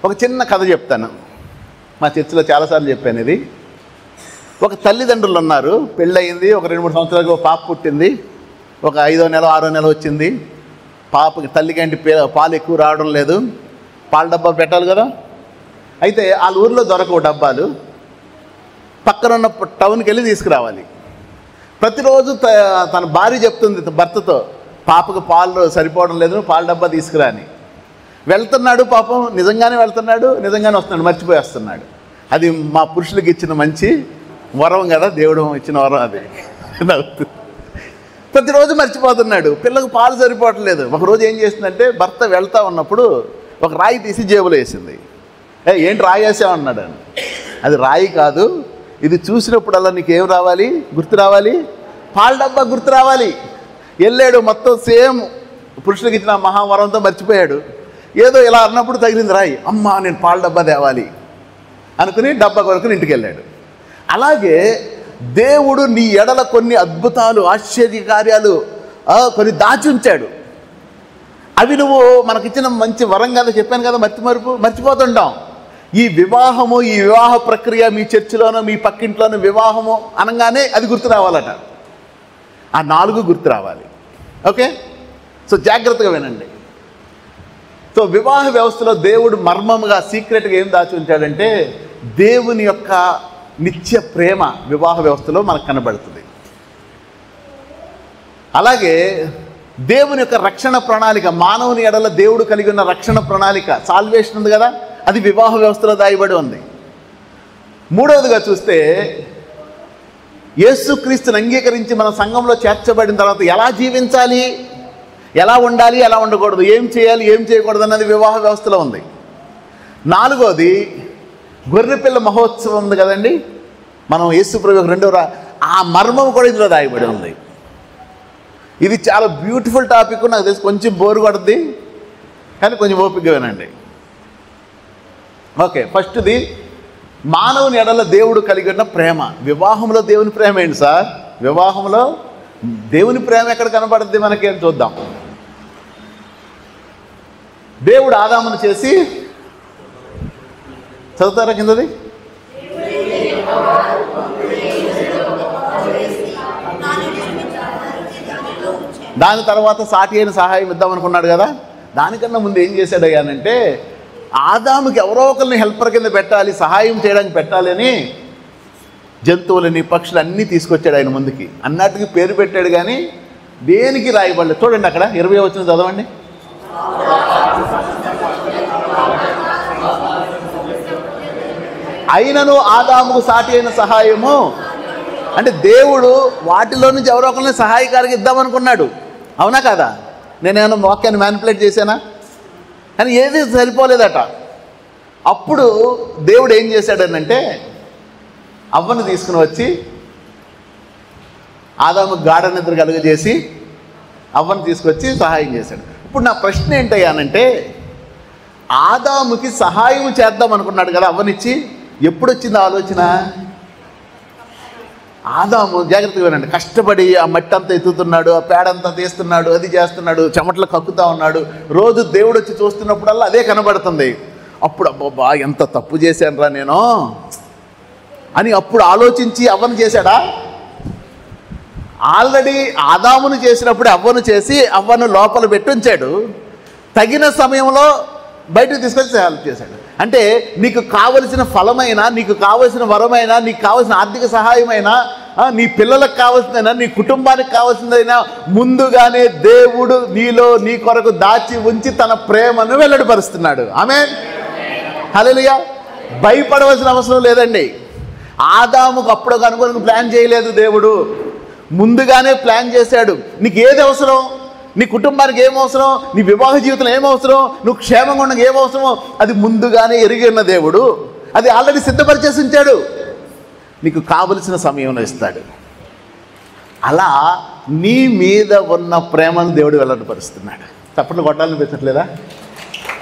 ఒక చిన్న కథ చెప్తాను. మా చర్చిలో చాలాసార్లు చెప్పాను ఇది. ఒక తల్లిదండ్రులు ఉన్నారు, పెళ్ళయింది, ఒక 2-3 సంవత్సరాలకు పాప పుట్టింది. ఒక 5వ నెల 6వ నెల వచ్చింది. పాపకి తల్లికంటి పాలు ఎక్కువ రావడం లేదు. పాల డబ్బా పెట్టాలి కదా. అయితే వాళ్ళ ఊర్లో దొరకవు డబ్బాలు. పక్కనున్న టౌన్కి వెళ్ళి తీసుకురావాలి. ప్రతిరోజు తన భార్య చెప్తుంది భర్తతో, పాపకు పాలు సరిపోవడం లేదు, పాల డబ్బా తీసుకురా అని. వెళ్తున్నాడు పాపం, నిజంగానే వెళ్తున్నాడు, నిజంగానే వస్తున్నాడు, మర్చిపోయి వస్తున్నాడు. అది మా పురుషులకి ఇచ్చిన మంచి వరం కదా, దేవుడు ఇచ్చిన వరం అది. ప్రతిరోజు మర్చిపోతున్నాడు, పిల్లకు పాలు సరిపోవట్లేదు. ఒకరోజు ఏం చేస్తుందంటే భర్త వెళ్తూ ఉన్నప్పుడు ఒక రాయి తీసి జేబులో వేసింది. ఏంటి రాయి వేసామన్నాడు అని. అది రాయి కాదు, ఇది చూసినప్పుడల్లా నీకేం రావాలి, గుర్తు రావాలి, పాల డబ్బా గుర్తు రావాలి. వెళ్ళాడు, మొత్తం సేమ్ పురుషులకు ఇచ్చిన మహావరంతో మర్చిపోయాడు. ఏదో ఇలా అన్నప్పుడు తగిలింది రాయి. అమ్మా నేను పాల డబ్బా తేవాలి అనుకుని డబ్బా కొనుక్కుని ఇంటికి వెళ్ళాడు. అలాగే దేవుడు నీ ఎడల కొన్ని అద్భుతాలు, ఆశ్చర్య కార్యాలు కొన్ని దాచి ఉంచాడు. అవి నువ్వు మనకిచ్చిన మంచి వరం కదా, చెప్పాను కదా, మర్చిపోతుంటాం. ఈ వివాహము, ఈ వివాహ ప్రక్రియ మీ చర్చిలోనో మీ పక్కింట్లోనో వివాహము అనగానే అది గుర్తు రావాలట. ఆ 4 గుర్తు రావాలి. ఓకే, సో జాగ్రత్తగా వినండి. సో వివాహ వ్యవస్థలో దేవుడు మర్మముగా సీక్రెట్గా ఏం దాచి ఉంచాడంటే దేవుని యొక్క నిత్య ప్రేమ వివాహ వ్యవస్థలో మనకు కనబడుతుంది. అలాగే దేవుని యొక్క రక్షణ ప్రణాళిక, మానవుని ఎడల దేవుడు కలిగి ఉన్న రక్షణ ప్రణాళిక, సాల్వేషన్ ఉంది కదా, అది వివాహ వ్యవస్థలో దాయబడి ఉంది. మూడవదిగా చూస్తే యేసుక్రీస్తుని అంగీకరించి మన సంఘంలో చేర్చబడిన తర్వాత ఎలా జీవించాలి, ఎలా ఉండాలి, ఎలా ఉండకూడదు, ఏం చేయాలి, ఏం చేయకూడదు అన్నది వివాహ వ్యవస్థలో ఉంది. 4వది గొర్రెపిల్ల మహోత్సవం ఉంది కదండి, మనం యేసు ప్రభు రెండవ ఆ మర్మం కూడా ఇందులో దాయబడి ఉంది. ఇది చాలా బ్యూటిఫుల్ టాపిక్. నాకు తెలిసి కొంచెం బోరు కొడుతుంది, కానీ కొంచెం ఓపికగా వినండి. ఓకే, ఫస్ట్ది మానవుని ఎడల దేవుడు కలిగి ఉన్న ప్రేమ. వివాహంలో దేవుని ప్రేమ ఏంటి సార్? వివాహంలో దేవుని ప్రేమ ఎక్కడ కనబడుతుంది మనకి అని చూద్దాం. దేవుడు ఆదామును చేసి, చదువుతారా కిందది? దాని తర్వాత సాటి అయిన సహాయం ఇద్దామనుకున్నాడు కదా. దానికన్నా ముందు ఏం చేశాడు అయ్యానంటే ఆదాముకి ఎవరో ఒకరిని హెల్పర్ కింద పెట్టాలి, సహాయం చేయడానికి పెట్టాలి అని జంతువులని, పక్షులు అన్నీ తీసుకొచ్చాడు ఆయన ముందుకి. అన్నట్టుకి పేరు పెట్టాడు, కానీ దేనికి రాయబడలేదు. చూడండి అక్కడ 20 వచనం చదవండి. అయినను ఆదాముకు సాటి అయిన సహాయము అంటే దేవుడు వాటిలో నుంచి ఎవరో ఒకరిని సహాయకారికి ఇద్దామనుకున్నాడు. అవునా కదా? నేనేమన్నా వాక్యాన్ని మ్యానిపులేట్ చేశానా? కానీ ఏది సరిపోలేదట. అప్పుడు దేవుడు ఏం చేశాడనంటే అవ్వను తీసుకుని వచ్చి ఆదాము గాఢ నిద్ర కలుగజేసి అవ్వను తీసుకొచ్చి సహాయం చేశాడు. ఇప్పుడు నా ప్రశ్న ఏంటయ్యానంటే ఆదాముకి సహాయం చేద్దాం అనుకున్నాడు కదా అవ్వనిచ్చి, ఎప్పుడు వచ్చింది ఆలోచన? ఆదాము, జాగ్రత్తగా వినండి, కష్టపడి ఆ మట్టి అంతా ఎత్తుతున్నాడు, ఆ పేడంతా తీస్తున్నాడు, అది చేస్తున్నాడు, చెమటలు కక్కుతా ఉన్నాడు. రోజు దేవుడు వచ్చి చూస్తున్నప్పుడల్లా అదే కనబడుతుంది. అప్పుడు అబ్బబ్బా ఎంత తప్పు చేశానురా నేను అని అప్పుడు ఆలోచించి అవ్వను చేశాడా? ఆల్రెడీ ఆదామును చేసినప్పుడు అవ్వను చేసి అవ్వను లోపల పెట్టుంచాడు. తగిన సమయంలో బయటకు తీసుకొచ్చి హెల్ప్ చేశాడు. అంటే నీకు కావలసిన ఫలమైనా, నీకు కావలసిన వరమైనా, నీకు కావలసిన ఆర్థిక సహాయమైనా, నీ పిల్లలకు కావాల్సిందైనా, నీ కుటుంబానికి కావాల్సిందైనా ముందుగానే దేవుడు నీలో నీ కొరకు దాచి ఉంచి తన ప్రేమను వెల్లడిపరుస్తున్నాడు. ఆమేన్, హల్లెలూయా. భయపడవలసిన అవసరం లేదండి. ఆదాముకు అప్పుడు అనుకోని ప్లాన్ చేయలేదు దేవుడు, ముందుగానే ప్లాన్ చేశాడు. నీకు ఏది అవసరం, నీ కుటుంబానికి ఏమవసరం, నీ వివాహ జీవితంలో ఏమవసరం, నువ్వు క్షేమంగా ఉండగా ఏమవసరమో అది ముందుగానే ఎరిగి ఉన్న దేవుడు అది ఆల్రెడీ సిద్ధపరిచేసి ఉంచాడు. నీకు కావలసిన సమయంలో ఇస్తాడు. అలా నీ మీద ఉన్న ప్రేమను దేవుడు వెల్లడిపరుస్తున్నాడు. చప్పట్లు కొట్టాలనిపించట్లేదా?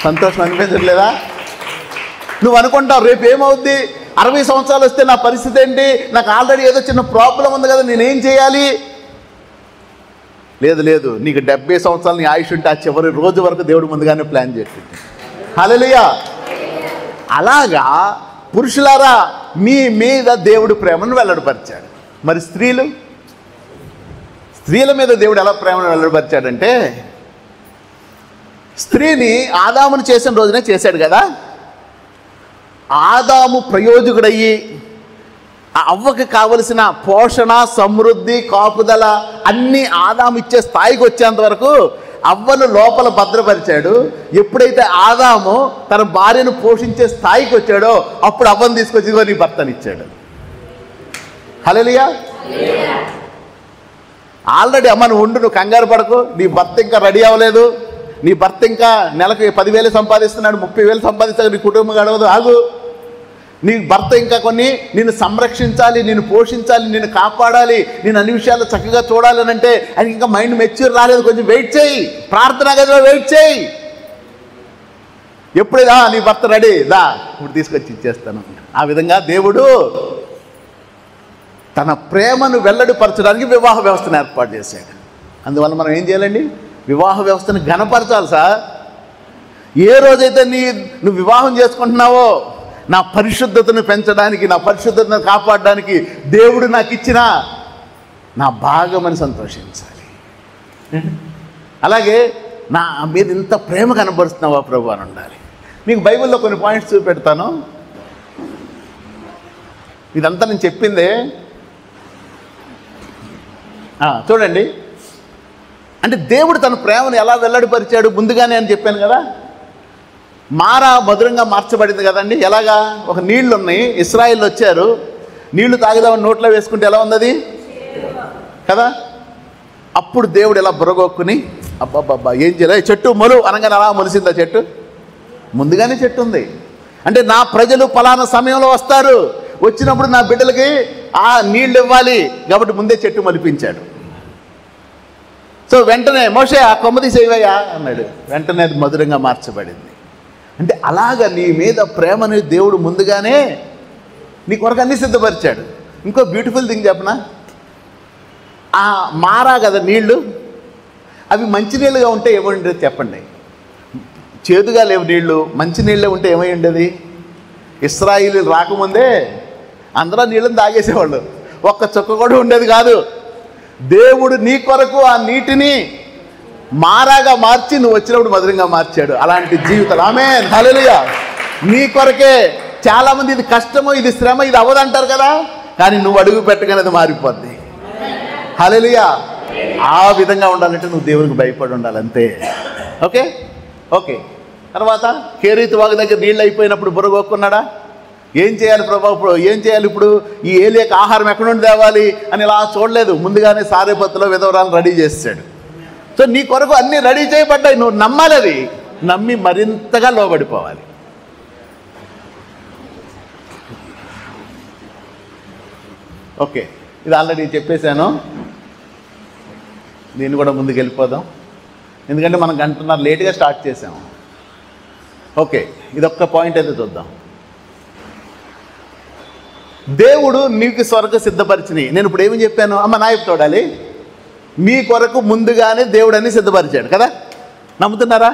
సంతోషం అనిపించట్లేదా? నువ్వు అనుకుంటావు రేపు ఏమవుద్ది, 60 సంవత్సరాలు వస్తే నా పరిస్థితి ఏంటి, నాకు ఆల్రెడీ ఏదో చిన్న ప్రాబ్లం ఉంది కదా, నేనేం చేయాలి? లేదు లేదు, నీకు 70 సంవత్సరాలు నీ ఆయుష్ ఉంటే ఆ చివరి రోజు వరకు దేవుడు ముందుగానే ప్లాన్ చేసింది. హల్లెలూయా. అలాగా పురుషులారా మీ మీద దేవుడు ప్రేమను వెల్లడిపరిచాడు. మరి స్త్రీల మీద దేవుడు ఎలా ప్రేమను వెల్లడిపరిచాడంటే స్త్రీని ఆదామును చేసిన రోజునే చేశాడు కదా. ఆదాము ప్రయోజకుడయ్యి అవ్వకి కావలసిన పోషణ, సమృద్ధి, కాపుదల అన్నీ ఆదాము ఇచ్చే స్థాయికి వచ్చేంత వరకు అవ్వను లోపల భద్రపరిచాడు. ఎప్పుడైతే ఆదాము తన భార్యను పోషించే స్థాయికి వచ్చాడో అప్పుడు అవ్వను తీసుకొచ్చి నీ భర్తనిచ్చాడు. హల్లెలూయా. ఆల్రెడీ అమ్మ నువ్వు ఉండు, నువ్వు కంగారు పడకు, నీ భర్త ఇంకా రెడీ అవ్వలేదు, నీ భర్త ఇంకా నెలకు 10,000 సంపాదిస్తున్నాడు, 30,000 సంపాదిస్తాడు, నీ కుటుంబం గడవదు. ఆగు. నీ భర్త ఇంకా కొన్ని నిన్ను సంరక్షించాలి, నిన్ను పోషించాలి, నిన్ను కాపాడాలి, నేను అన్ని విషయాలు చక్కగా చూడాలి అని అంటే ఆయన ఇంకా మైండ్ మెచ్యూర్ రాలేదు. కొంచెం వెయిట్ చేయి, ప్రార్థనా గదిలో వెయిట్ చేయి. ఎప్పుడైనా నీ భర్త రెడీ దా ఇప్పుడు తీసుకొచ్చి ఇచ్చేస్తాను. ఆ విధంగా దేవుడు తన ప్రేమను వెల్లడిపరచడానికి వివాహ వ్యవస్థను ఏర్పాటు చేశాడు. అందువల్ల మనం ఏం చేయాలండి? వివాహ వ్యవస్థను ఘనపరచాలి సార్. ఏ రోజైతే నువ్వు వివాహం చేసుకుంటున్నావో నా పరిశుద్ధతను పెంచడానికి, నా పరిశుద్ధతను కాపాడడానికి దేవుడు నాకు ఇచ్చిన నా భాగమని సంతోషించాలి. అలాగే నా మీద ఇంత ప్రేమ కనబరుస్తున్నావా ప్రభు అని ఉండాలి. మీకు బైబిల్లో కొన్ని పాయింట్స్ చూపెడతాను. ఇదంతా నేను చెప్పిందే. చూడండి, అంటే దేవుడు తన ప్రేమను ఎలా వెల్లడిపరిచాడు ముందుగానే అని చెప్పాను కదా. మారా మధురంగా మార్చబడింది కదండి. ఎలాగా? ఒక నీళ్లు ఉన్నాయి, ఇశ్రాయేలు వచ్చారు, నీళ్లు తాగుదామని నోట్లో వేసుకుంటే ఎలా ఉంది అది కదా. అప్పుడు దేవుడు ఎలా బుర్రగొక్కుని అబ్బాబ్బా ఏం చేయలే, చెట్టు మొలు అనగానే అలా మొలిసిందా చెట్టు? ముందుగానే చెట్టు ఉంది. అంటే నా ప్రజలు ఫలానా సమయంలో వస్తారు, వచ్చినప్పుడు నా బిడ్డలకి ఆ నీళ్ళు ఇవ్వాలి కాబట్టి ముందే చెట్టు మలిపించాడు. సో వెంటనే మోషే ఆ కొమ్మ తీసేవయ్యా అన్నాడు, వెంటనే అది మధురంగా మార్చబడింది. అంటే అలాగా నీ మీద ప్రేమని దేవుడు ముందుగానే నీ కొరకు అన్నీ సిద్ధపరిచాడు. ఇంకో బ్యూటిఫుల్ థింగ్ చెప్పనా, ఆ మారా కదా నీళ్ళు, అవి మంచినీళ్ళుగా ఉంటే ఏమైండేది చెప్పండి? చేదుగా లేవు నీళ్ళు, మంచినీళ్ళే ఉంటే ఏమై ఉండేది? ఇశ్రాయేలు రాకముందే అందరూ నీళ్ళని తాగేసేవాళ్ళు, ఒక్క చుక్క కూడా ఉండేది కాదు. దేవుడు నీ కొరకు ఆ నీటిని మారాగా మార్చి నువ్వు వచ్చినప్పుడు మధురంగా మార్చాడు. అలాంటి జీవితాలు. ఆమేన్, హల్లెలూయా. నీ కొరకే చాలామంది ఇది కష్టము, ఇది శ్రమ, ఇది అవ్వదంటారు కదా, కానీ నువ్వు అడుగు పెట్టగానే అది మారిపోద్ది. హల్లెలూయా. ఆ విధంగా ఉండాలంటే నువ్వు దేవునికి భయపడి ఉండాలి, అంతే. Okay okay. తర్వాత కేరీతు వాగు దగ్గర నీళ్ళు అయిపోయినప్పుడు బుర్రగొక్కున్నాడా? ఏం చేయాలి ప్రభా, ఇప్పుడు ఏం చేయాలి, ఇప్పుడు ఈ ఏలియాకి ఆహారం ఎక్కడి నుండి తేవాలి అని ఇలా చూడలేదు. ముందుగానే సారేపత్తులో విధవరాలను రెడీ చేసాడు. సో నీ కొరకు అన్నీ రెడీ చేయబడ్డాయి, నువ్వు నమ్మాలి. అది నమ్మి మరింతగా లోబడిపోవాలి. ఓకే, ఇది ఆల్రెడీ చెప్పేశాను, దీన్ని కూడా ముందుకు వెళ్ళిపోదాం, ఎందుకంటే మనం గంటన్నర లేట్గా స్టార్ట్ చేసాము. ఓకే, ఇదొక్క పాయింట్ అయితే చూద్దాం. దేవుడు నీకు స్వర్గ సిద్ధపరిచినవి. నేను ఇప్పుడు ఏమి చెప్పాను? అమ్మ నాయకు చూడాలి, మీ కొరకు ముందుగానే దేవుడు అన్ని సిద్ధపరిచాడు కదా. నమ్ముతున్నారా?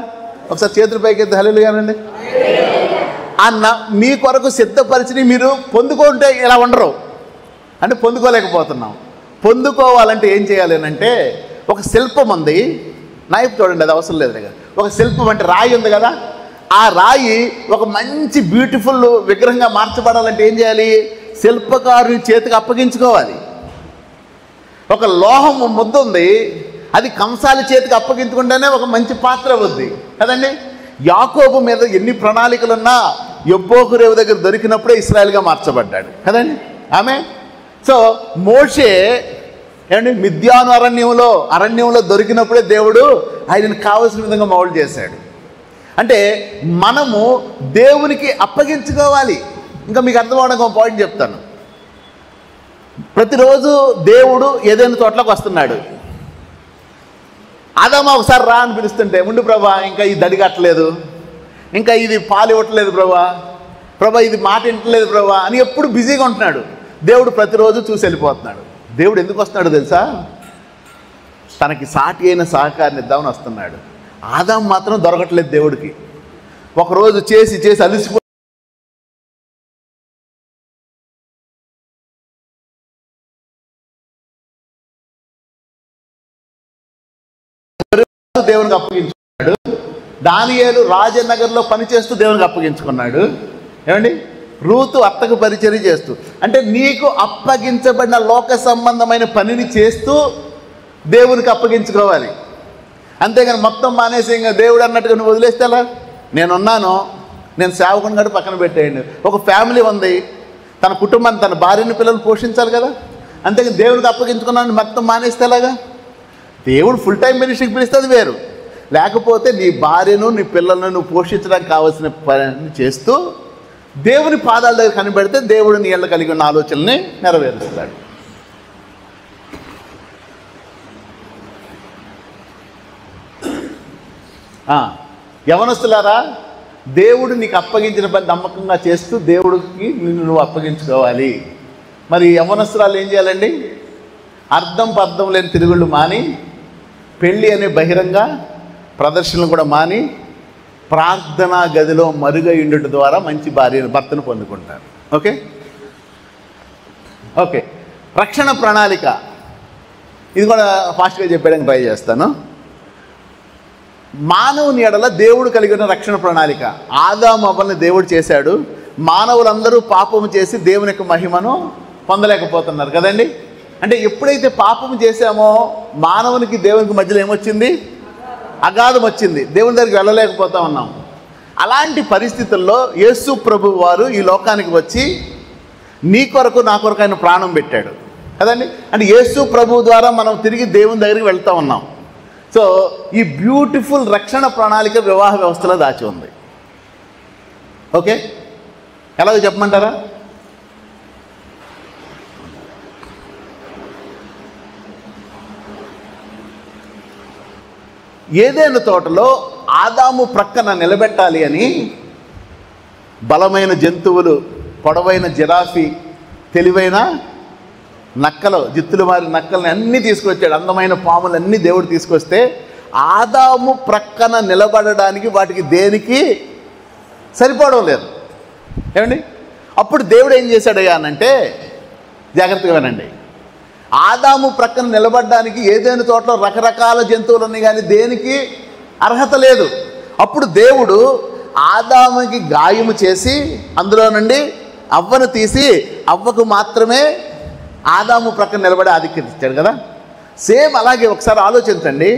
ఒకసారి చేతుల పైకి ఎత్తి హల్లెలూయా అనండి. మీ కొరకు సిద్ధపరిచినవి మీరు పొందుకుంటే ఇలా ఉండరు అంటే పొందుకోలేకపోతున్నాం. పొందుకోవాలంటే ఏం చేయాలి అంటే, ఒక శిల్పం ఉంది, నైఫ్ చూడండి, అది అవసరం లేదు కదా. ఒక శిల్పం అంటే రాయి ఉంది కదా, ఆ రాయి ఒక మంచి బ్యూటిఫుల్ విగ్రహంగా మార్చబడాలంటే ఏం చేయాలి? శిల్పకారుని చేతికి అప్పగించుకోవాలి. ఒక లోహం ముద్ద ఉంది, అది కంసాలి చేతికి అప్పగించుకుంటేనే ఒక మంచి పాత్ర అవుద్ది కదండి. యాకోబు మీద ఎన్ని ప్రణాళికలున్నా యబ్బోకు రేవు దగ్గర దొరికినప్పుడే ఇశ్రాయేలుగా మార్చబడ్డాడు కదండి. ఆమె సో మోషే ఏమండి మిద్యాను అరణ్యంలో దొరికినప్పుడే దేవుడు ఆయనను కావలసిన విధంగా మౌల్డ్ చేశాడు. అంటే మనము దేవునికి అప్పగించుకోవాలి. ఇంకా మీకు అర్థం అవడానికి ఒక పాయింట్ చెప్తాను. ప్రతిరోజు దేవుడు ఏదైనా తోటలోకి వస్తున్నాడు. ఆదామా ఒకసారి రా అని పిలుస్తుంటే, ఉండు ప్రభా, ఇంకా ఇది దడిగట్టలేదు, ఇంకా ఇది పాలు ఇవ్వట్లేదు ప్రభా, ఇది మాట వింటలేదు ప్రభా అని ఎప్పుడు బిజీగా ఉంటున్నాడు. దేవుడు ప్రతిరోజు చూసి వెళ్ళిపోతున్నాడు. దేవుడు ఎందుకు వస్తున్నాడు తెలుసా? తనకి సాటి అయిన సహకారాన్ని ఇద్దామని వస్తున్నాడు. ఆదాం మాత్రం దొరకట్లేదు దేవుడికి. ఒకరోజు చేసి అలిసిపో దేవునికి అప్పగించుకున్నాడు. దానియేలు రాజనగర్లో పనిచేస్తూ దేవునికి అప్పగించుకున్నాడు. ఏమండి, రూతు అత్తకు పరిచర్య చేస్తూ, అంటే నీకు అప్పగించబడిన లోక సంబంధమైన పనిని చేస్తూ దేవునికి అప్పగించుకోవాలి. అంతేగాని మొత్తం మానేసి ఇంకా దేవుడు అన్నట్టుగా నువ్వు వదిలేస్తేలా? నేనున్నాను, నేను సేవకుని గడు పక్కన పెట్టేయండి. ఒక ఫ్యామిలీ ఉంది, తన కుటుంబాన్ని, తన భార్యని, పిల్లలు పోషించాలి కదా. అంతేగాని దేవునికి అప్పగించుకున్నాను మొత్తం మానేస్తేలాగా? దేవుడు ఫుల్ టైం మినిస్ట్రీకి పిలిస్తే అది వేరు, లేకపోతే నీ భార్యను నీ పిల్లలను నువ్వు పోషించడానికి కావాల్సిన పని చేస్తూ దేవుని పాదాల దగ్గర కనిపెడితే దేవుడు నీ ఏళ్ళ కలిగి ఉన్న ఆలోచనల్ని నెరవేరుస్తాడు. యవనస్తులారా, దేవుడు నీకు అప్పగించిన పని నమ్మకంగా చేస్తూ దేవుడికి నిన్ను నువ్వు అప్పగించుకోవాలి. మరి యవనస్తురాలు ఏం చేయాలండి? అర్థం పర్థం లేని తిరుగుళ్ళు మాని, పెళ్ళి అనే బహిరంగ ప్రదర్శనలు కూడా మాని, ప్రార్థనా గదిలో మరుగై ఉండుట ద్వారా మంచి భర్తను పొందుకుంటారు. ఓకే ఓకే రక్షణ ప్రణాళిక, ఇది కూడా ఫాస్ట్గా చెప్పడానికి ట్రై చేస్తాను. మానవుని ఎడల దేవుడు కలిగిన రక్షణ ప్రణాళిక. ఆదాము అవ్వల్ని దేవుడు చేశాడు. మానవులందరూ పాపము చేసి దేవుని యొక్క మహిమను పొందలేకపోతున్నారు కదండి. అంటే ఎప్పుడైతే పాపము చేశామో మానవునికి దేవునికి మధ్యలో ఏమొచ్చింది? అగాధం వచ్చింది. దేవుని దగ్గరికి వెళ్ళలేకపోతా ఉన్నాం. అలాంటి పరిస్థితుల్లో యేసు ప్రభు వారు ఈ లోకానికి వచ్చి నీ కొరకు నా కొరకు ఆయన ప్రాణం పెట్టాడు కదండి. అంటే యేసు ప్రభు ద్వారా మనం తిరిగి దేవుని దగ్గరికి వెళ్తూ ఉన్నాం. సో ఈ బ్యూటిఫుల్ రక్షణ ప్రణాళిక వివాహ వ్యవస్థలో దాచి ఉంది. ఓకే, ఎలాగో చెప్పమంటారా? ఏదైనా తోటలో ఆదాము ప్రక్కన నిలబెట్టాలి అని బలమైన జంతువులు, పొడవైన జిరాఫీ, తెలివైన నక్కలు, జిత్తులు మారి నక్కల్ని అన్నీ తీసుకొచ్చాడు. అందమైన పాములన్నీ దేవుడు తీసుకొస్తే ఆదాము ప్రక్కన నిలబడడానికి వాటికి దేనికి సరిపోవడం లేదు. ఏమండి? అప్పుడు దేవుడు ఏం చేశాడయ్యా అనంటే, జాగ్రత్తగా వినండి, ఆదాము ప్రక్కన నిలబడడానికి ఏదైనా తోటలో రకరకాల జంతువులు ఉన్నాయి కానీ దేనికి అర్హత లేదు. అప్పుడు దేవుడు ఆదాముకి గాయము చేసి అందులో నుండి అవ్వను తీసి అవ్వకు మాత్రమే ఆదాము ప్రక్కన నిలబడి ఆధిక్యత ఇచ్చాడు కదా. సేమ్ అలాగే ఒకసారి ఆలోచించండి,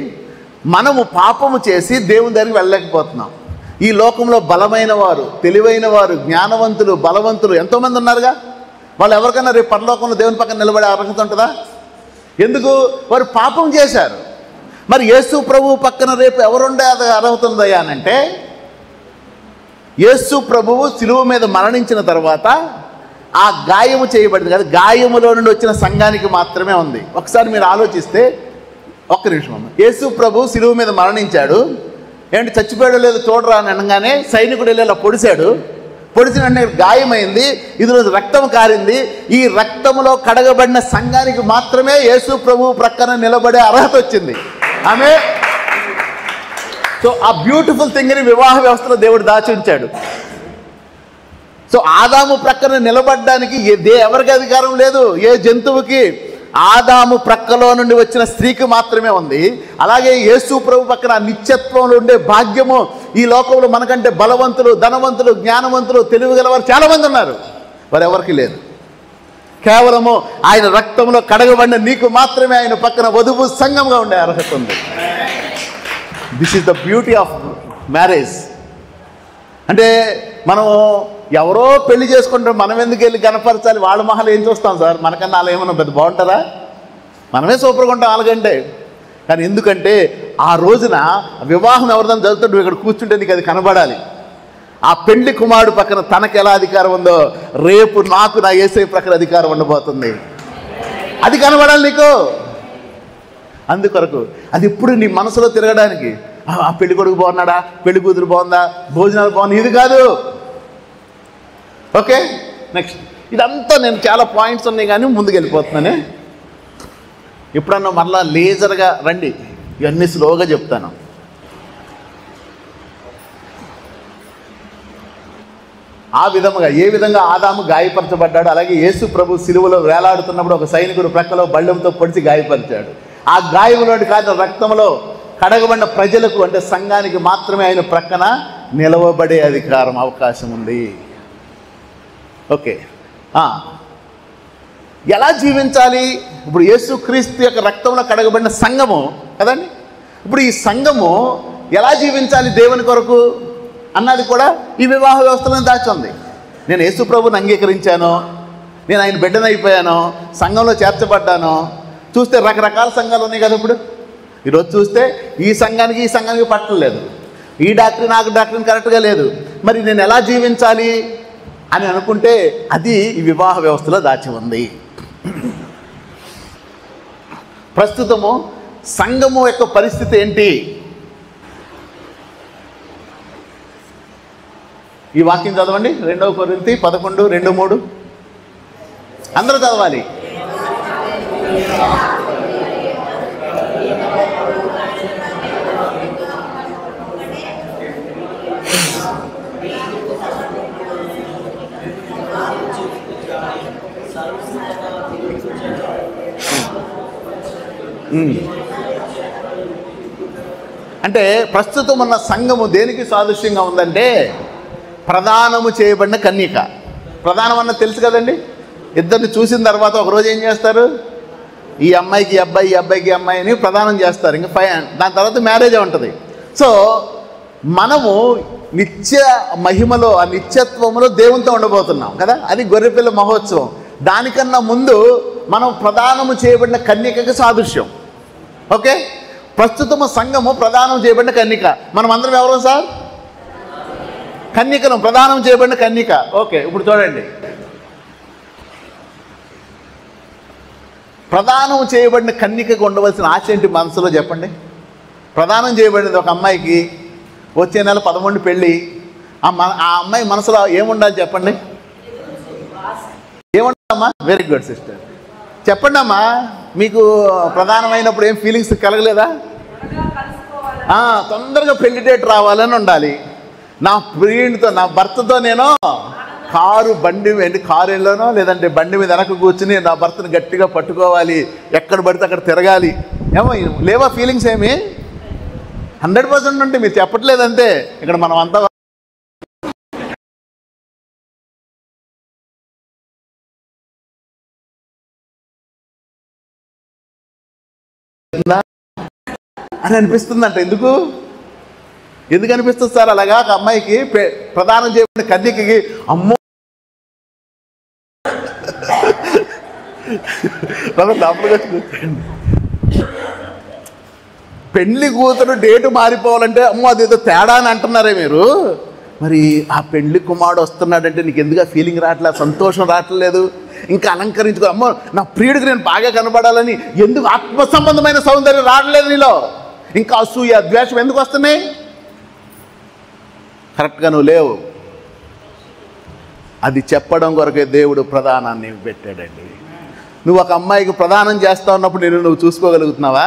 మనము పాపము చేసి దేవుని దగ్గరికి వెళ్ళలేకపోతున్నాం. ఈ లోకంలో బలమైన వారు, తెలివైన వారు, జ్ఞానవంతులు, బలవంతులు ఎంతోమంది ఉన్నారుగా. వాళ్ళు ఎవరికైనా రేపు పరలోకంలో దేవుని పక్కన నిలబడే అర్హత ఉంటుందా? ఎందుకు? వారు పాపం చేశారు. మరి యేసు ప్రభువు పక్కన రేపు ఎవరుండే అర్హత ఉందయ్యా అనంటే, యేసు ప్రభువు శిలువ మీద మరణించిన తర్వాత ఆ గాయము చేయబడింది కదా, గాయములో నుండి వచ్చిన సంఘానికి మాత్రమే ఉంది. ఒకసారి మీరు ఆలోచిస్తే, ఒక్క నిమిషం అమ్మ, యేసు ప్రభు శిలువ మీద మరణించాడు. ఏంటి చచ్చిపోయాడో లేదో చూడరా అని అనగానే సైనికుడు వెళ్ళి అలా పొడిచాడు. పొడిచిన వెంటనే గాయమైంది, ఇది రోజు రక్తం కారింది. ఈ రక్తంలో కడగబడిన సంఘానికి మాత్రమే యేసు ప్రభు ప్రక్కన నిలబడే అర్హత వచ్చింది. ఆమె సో ఆ బ్యూటిఫుల్ థింగ్ని వివాహ వ్యవస్థలో దేవుడు దాచి ఉంచాడు. సో ఆదాము ప్రక్కన నిలబడడానికి ఎవరికి అధికారం లేదు, ఏ జంతువుకి. ఆదాము ప్రక్కలో నుండి వచ్చిన స్త్రీకి మాత్రమే ఉంది. అలాగే యేసు ప్రభు పక్కన నిత్యత్వంలో ఉండే భాగ్యము ఈ లోకంలో మనకంటే బలవంతులు, ధనవంతులు, జ్ఞానవంతులు, తెలివిగలవారు చాలామంది ఉన్నారు, వారు ఎవరికి లేదు. కేవలము ఆయన రక్తంలో కడగబడిన నీకు మాత్రమే ఆయన పక్కన వధువు సంఘంగా ఉండే అర్హత ఉంది. This is the beauty of marriage. అంటే మనం ఎవరో పెళ్లి చేసుకుంటాం, మనం ఎందుకు వెళ్ళి కనపరచాలి? వాళ్ళ మహల్ ఏం చూస్తాం సార్, మనకన్నా వాళ్ళు ఏమన్నా పెద్ద బాగుంటారా? మనమే సూపర్గా ఉంటాం వాళ్ళకంటే. కానీ ఎందుకంటే ఆ రోజున వివాహం ఎవరిదని జరుగుతుంటే నువ్వు ఇక్కడ కూర్చుంటే నీకు అది కనబడాలి. ఆ పెళ్లి కుమారుడు పక్కన తనకు ఎలా అధికారం ఉందో రేపు నాకు నా యేసయ్య ప్రక్కన అధికారం ఉండబోతుంది. అది కనబడాలి నీకు. అందుకొరకు అది ఇప్పుడు నీ మనసులో తిరగడానికి, ఆ పెళ్లి కొడుకు బాగున్నాడా, పెళ్లి కూతురు బాగుందా, భోజనాలు బాగున్నాయి, ఇది కాదు. Okay, next. ఇదంతా నేను చాలా పాయింట్స్ ఉన్నాయి కానీ ముందుకు వెళ్ళిపోతున్నానే. ఎప్పుడన్నా మరలా లేజర్గా రండి, ఇవన్నీ స్లోగా చెప్తాను. ఆ విధముగా ఏ విధంగా ఆదాము గాయపరచబడ్డాడు, అలాగే యేసు ప్రభు సిలువలో వేలాడుతున్నప్పుడు ఒక సైనికుడు ప్రక్కలో బళ్ళెంతో పొడిచి గాయపరిచాడు. ఆ గాయములోని కాదు రక్తంలో కడగబడిన ప్రజలకు, అంటే సంఘానికి మాత్రమే ఆయన ప్రక్కన నిలవబడే అధికారం, అవకాశం ఉంది. ఓకే, ఎలా జీవించాలి? ఇప్పుడు యేసుక్రీస్తు యొక్క రక్తంలో కడగబడిన సంఘము కదండి. ఇప్పుడు ఈ సంఘము ఎలా జీవించాలి దేవుని కొరకు అన్నది కూడా ఈ వివాహ వ్యవస్థలో దాచి ఉంది. నేను యేసు ప్రభువుని అంగీకరించాను, నేను ఆయన బిడ్డనైపోయాను, సంఘంలో చేర్చబడ్డాను. చూస్తే రకరకాల సంఘాలు ఉన్నాయి కదా. ఇప్పుడు ఈరోజు చూస్తే ఈ సంఘానికి పట్టలేదు, ఈ డాక్టర్ నాకు డాక్టర్ని కరెక్ట్గా లేదు, మరి నేను ఎలా జీవించాలి అని అనుకుంటే అది ఈ వివాహ వ్యవస్థలో దాచి ఉంది. ప్రస్తుతము సంఘము యొక్క పరిస్థితి ఏంటి? ఈ వాక్యం చదవండి, 2 కొరింథీ 11:2-3 అందరూ చదవాలి. అంటే ప్రస్తుతం ఉన్న సంఘము దేనికి సాదృశ్యంగా ఉందంటే ప్రదానము చేయబడిన కన్యక. ప్రదానం అన్న తెలుసు కదండి. ఇద్దరిని చూసిన తర్వాత ఒకరోజు ఏం చేస్తారు? ఈ అమ్మాయికి అబ్బాయి, ఈ అబ్బాయికి అమ్మాయిని ప్రదానం చేస్తారు. ఇంకా దాని తర్వాత మ్యారేజ్ ఉంటుంది. సో మనము నిత్య మహిమలో, ఆ నిత్యత్వంలో దేవునితో ఉండబోతున్నాం కదా. అది గొర్రెపిల్ల మహోత్సవం. దానికన్నా ముందు మనం ప్రదానము చేయబడిన కన్యకకి సాదృశ్యం. ఓకే, ప్రస్తుతము సంఘము ప్రదానం చేయబడిన కన్యక. మనం అందరం ఎవరు సార్? కన్యకను, ప్రదానం చేయబడిన కన్యక. ఓకే, ఇప్పుడు చూడండి, ప్రదానం చేయబడిన కన్యకకు ఉండవలసిన ఆశ ఏంటి మనసులో చెప్పండి. ప్రదానం చేయబడినది ఒక అమ్మాయికి, వచ్చే నెల 11 పెళ్ళి. ఆ అమ్మాయి మనసులో ఏముండాలి చెప్పండి? ఏముండమ్మా? వెరీ గుడ్ సిస్టర్, చెప్పండి అమ్మా. మీకు ప్రధానమైనప్పుడు ఏం ఫీలింగ్స్ కలగలేదా? తొందరగా పెళ్లి డేట్ రావాలని ఉండాలి. నా ప్రియుడితో, నా భర్తతో నేను కారులోనో లేదంటే బండి మీద వెనక కూర్చుని నా భర్తను గట్టిగా పట్టుకోవాలి, ఎక్కడ పడితే అక్కడ తిరగాలి. ఏమో లేవా ఫీలింగ్స్? ఏమి 100% ఉంటే మీరు చెప్పట్లేదంతే. ఇక్కడ మనం అంతా అని అనిపిస్తుందంట. ఎందుకు అనిపిస్తుంది సార్ అలాగా? ఒక అమ్మాయికి ప్రదానం చేయబడిన కన్యకకి అమ్మో పెళ్లి కూతురు డేటు మారిపోవాలంటే అమ్మో అదేదో తేడా అని అంటున్నారే మీరు. మరి ఆ పెళ్లి కుమారుడు వస్తున్నాడంటే నీకు ఎందుకు ఆ ఫీలింగ్ రావట్లేదు, సంతోషం రావట్లేదు? ఇంకా అలంకరించుకో, అమ్మో నా ప్రియుడికి నేను బాగా కనబడాలని ఎందుకు ఆత్మ సంబంధమైన సౌందర్యం రావట్లేదు నీలో? ఇంకా అసూయ, ద్వేషం ఎందుకు వస్తున్నాయి? కరెక్ట్గా నువ్వు లేవు. అది చెప్పడం కొరకే దేవుడు ప్రదానాన్ని పెట్టాడండి. నువ్వు ఒక అమ్మాయికి ప్రదానం చేస్తా ఉన్నప్పుడు నువ్వు చూసుకోగలుగుతున్నావా?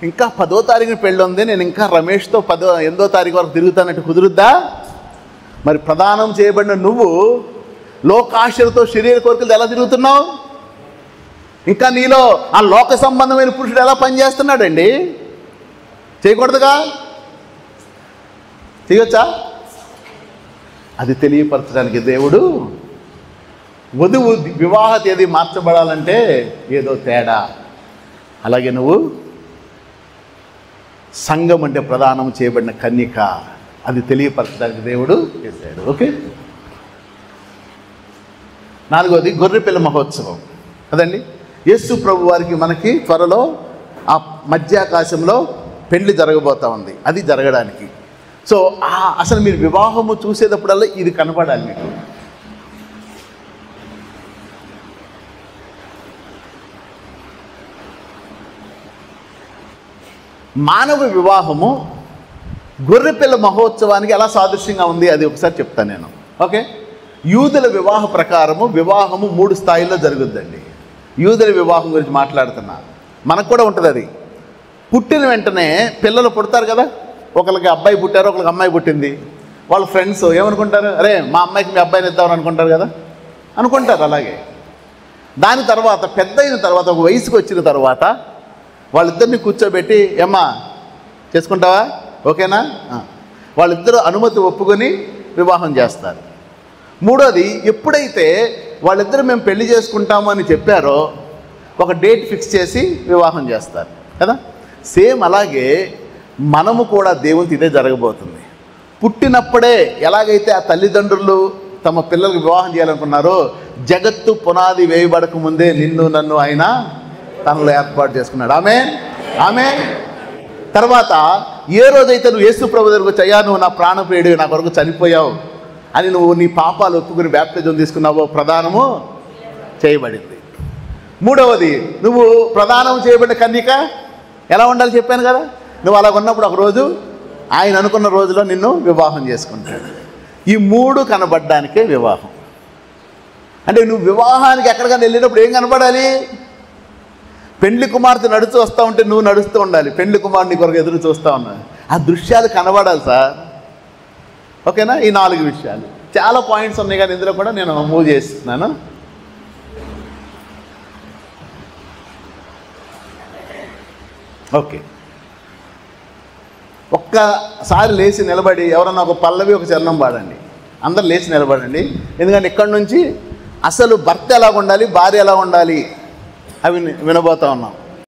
ఇంకా 10వ తారీఖున పెళ్ళి ఉంది, నేను ఇంకా రమేష్తో 8వ తారీఖు వరకు తిరుగుతానంటే కుదురుద్దా? మరి ప్రదానం చేయబడిన నువ్వు లోకాశలతో, శరీర కోరికలతో ఎలా తిరుగుతున్నావు? ఇంకా నీలో ఆ లోక సంబంధమైన పురుషుడు ఎలా పనిచేస్తున్నాడండి? చేయకూడదుగా? చేయొచ్చా? అది తెలియపరచడానికి దేవుడు వధువు వివాహ తేదీ మార్చబడాలంటే ఏదో తేడా. అలాగే నువ్వు సంఘం అంటే ప్రదానం చేయబడిన కన్యక, అది తెలియపరచడానికి దేవుడు చేశాడు. ఓకే, 4వది గొర్రెపిల్ల మహోత్సవం కదండి. యేసు ప్రభు వారికి మనకి త్వరలో ఆ మధ్యాకాశంలో పెళ్లి జరగబోతా ఉంది. అది జరగడానికి సో అసలు మీరు వివాహము చూసేటప్పుడల్లా ఇది కనపడాలి మీకు. మానవ వివాహము గొర్రెపిల్ల మహోత్సవానికి ఎలా సాదృశ్యంగా ఉంది అది ఒకసారి చెప్తాను నేను. ఓకే, యూదుల వివాహ ప్రకారము వివాహము 3 స్థాయిల్లో జరుగుద్దండి. యూదుల వివాహం గురించి మాట్లాడుతున్నా. మనకు కూడా ఉంటుంది అది. పుట్టిన వెంటనే పిల్లలు పుడతారు కదా, ఒకరికి అబ్బాయి పుట్టారు, ఒకరికి అమ్మాయి పుట్టింది. వాళ్ళ ఫ్రెండ్స్ ఏమనుకుంటారు? అరే మా అమ్మాయికి మీ అబ్బాయిని ఇద్దామని అనుకుంటారు కదా, అనుకుంటారు. అలాగే దాని తర్వాత పెద్ద అయిన తర్వాత, ఒక వయసుకు వచ్చిన తర్వాత వాళ్ళిద్దరిని కూర్చోబెట్టి ఏమ్మా చేసుకుంటావా, ఓకేనా? వాళ్ళిద్దరూ అనుమతి ఒప్పుకొని వివాహం చేస్తారు. 3వది, ఎప్పుడైతే వాళ్ళిద్దరూ మేము పెళ్లి చేసుకుంటాము అని చెప్పారో ఒక డేట్ ఫిక్స్ చేసి వివాహం చేస్తారు కదా. సేమ్ అలాగే మనము కూడా దేవునికి ఇదే జరగబోతుంది. పుట్టినప్పుడే ఎలాగైతే ఆ తల్లిదండ్రులు తమ పిల్లలకు వివాహం చేయాలనుకున్నారో, జగత్తు పునాది వేయబడక ముందే నిన్ను నన్ను ఆయన తనలో ఏర్పాటు చేసుకున్నాడు. ఆమేన్, ఆమేన్. తర్వాత ఏ రోజైతే నువ్వు యేసు ప్రభు దగ్గరకు వచ్చి, అయ్యా నువ్వు నా ప్రాణప్రియుడు, నా కొరకు చనిపోయావు అని నువ్వు నీ పాపాలు ఒప్పుకుని బ్యాప్టిజం తీసుకున్నావో, ప్రదానము చేయబడింది. మూడవది, నువ్వు ప్రదానం చేయబడిన కన్యక ఎలా ఉండాలి చెప్పాను కదా. నువ్వు అలా ఉన్నప్పుడు ఒకరోజు ఆయన అనుకున్న రోజులో నిన్ను వివాహం చేసుకుంటాడు. ఈ మూడు కనబడ్డానికే వివాహం. అంటే నువ్వు వివాహానికి ఎక్కడికైనా వెళ్ళినప్పుడు ఏం కనపడాలి? పెండ్లి కుమార్తె నడుస్తూ వస్తూ ఉంటే నువ్వు నడుస్తూ ఉండాలి, పెండ్లి కుమారుని కొరకు ఎదురు చూస్తూ ఉన్నాను. ఆ దృశ్యాలు కనబడాలి సార్. ఓకేనా? ఈ 4 విషయాలు. చాలా పాయింట్స్ ఉన్నాయి కానీ ఇందులో కూడా నేను మూవ్ చేస్తున్నాను. ఓకే, ఒక్కసారి లేచి నిలబడి ఎవరన్నా ఒక పల్లవి ఒక చరణం పాడండి. అందరు లేచి నిలబడండి. ఎందుకంటే ఇక్కడి నుంచి అసలు భర్త ఎలా ఉండాలి, భార్య ఎలా ఉండాలి అవి వినబోతా ఉన్నాం.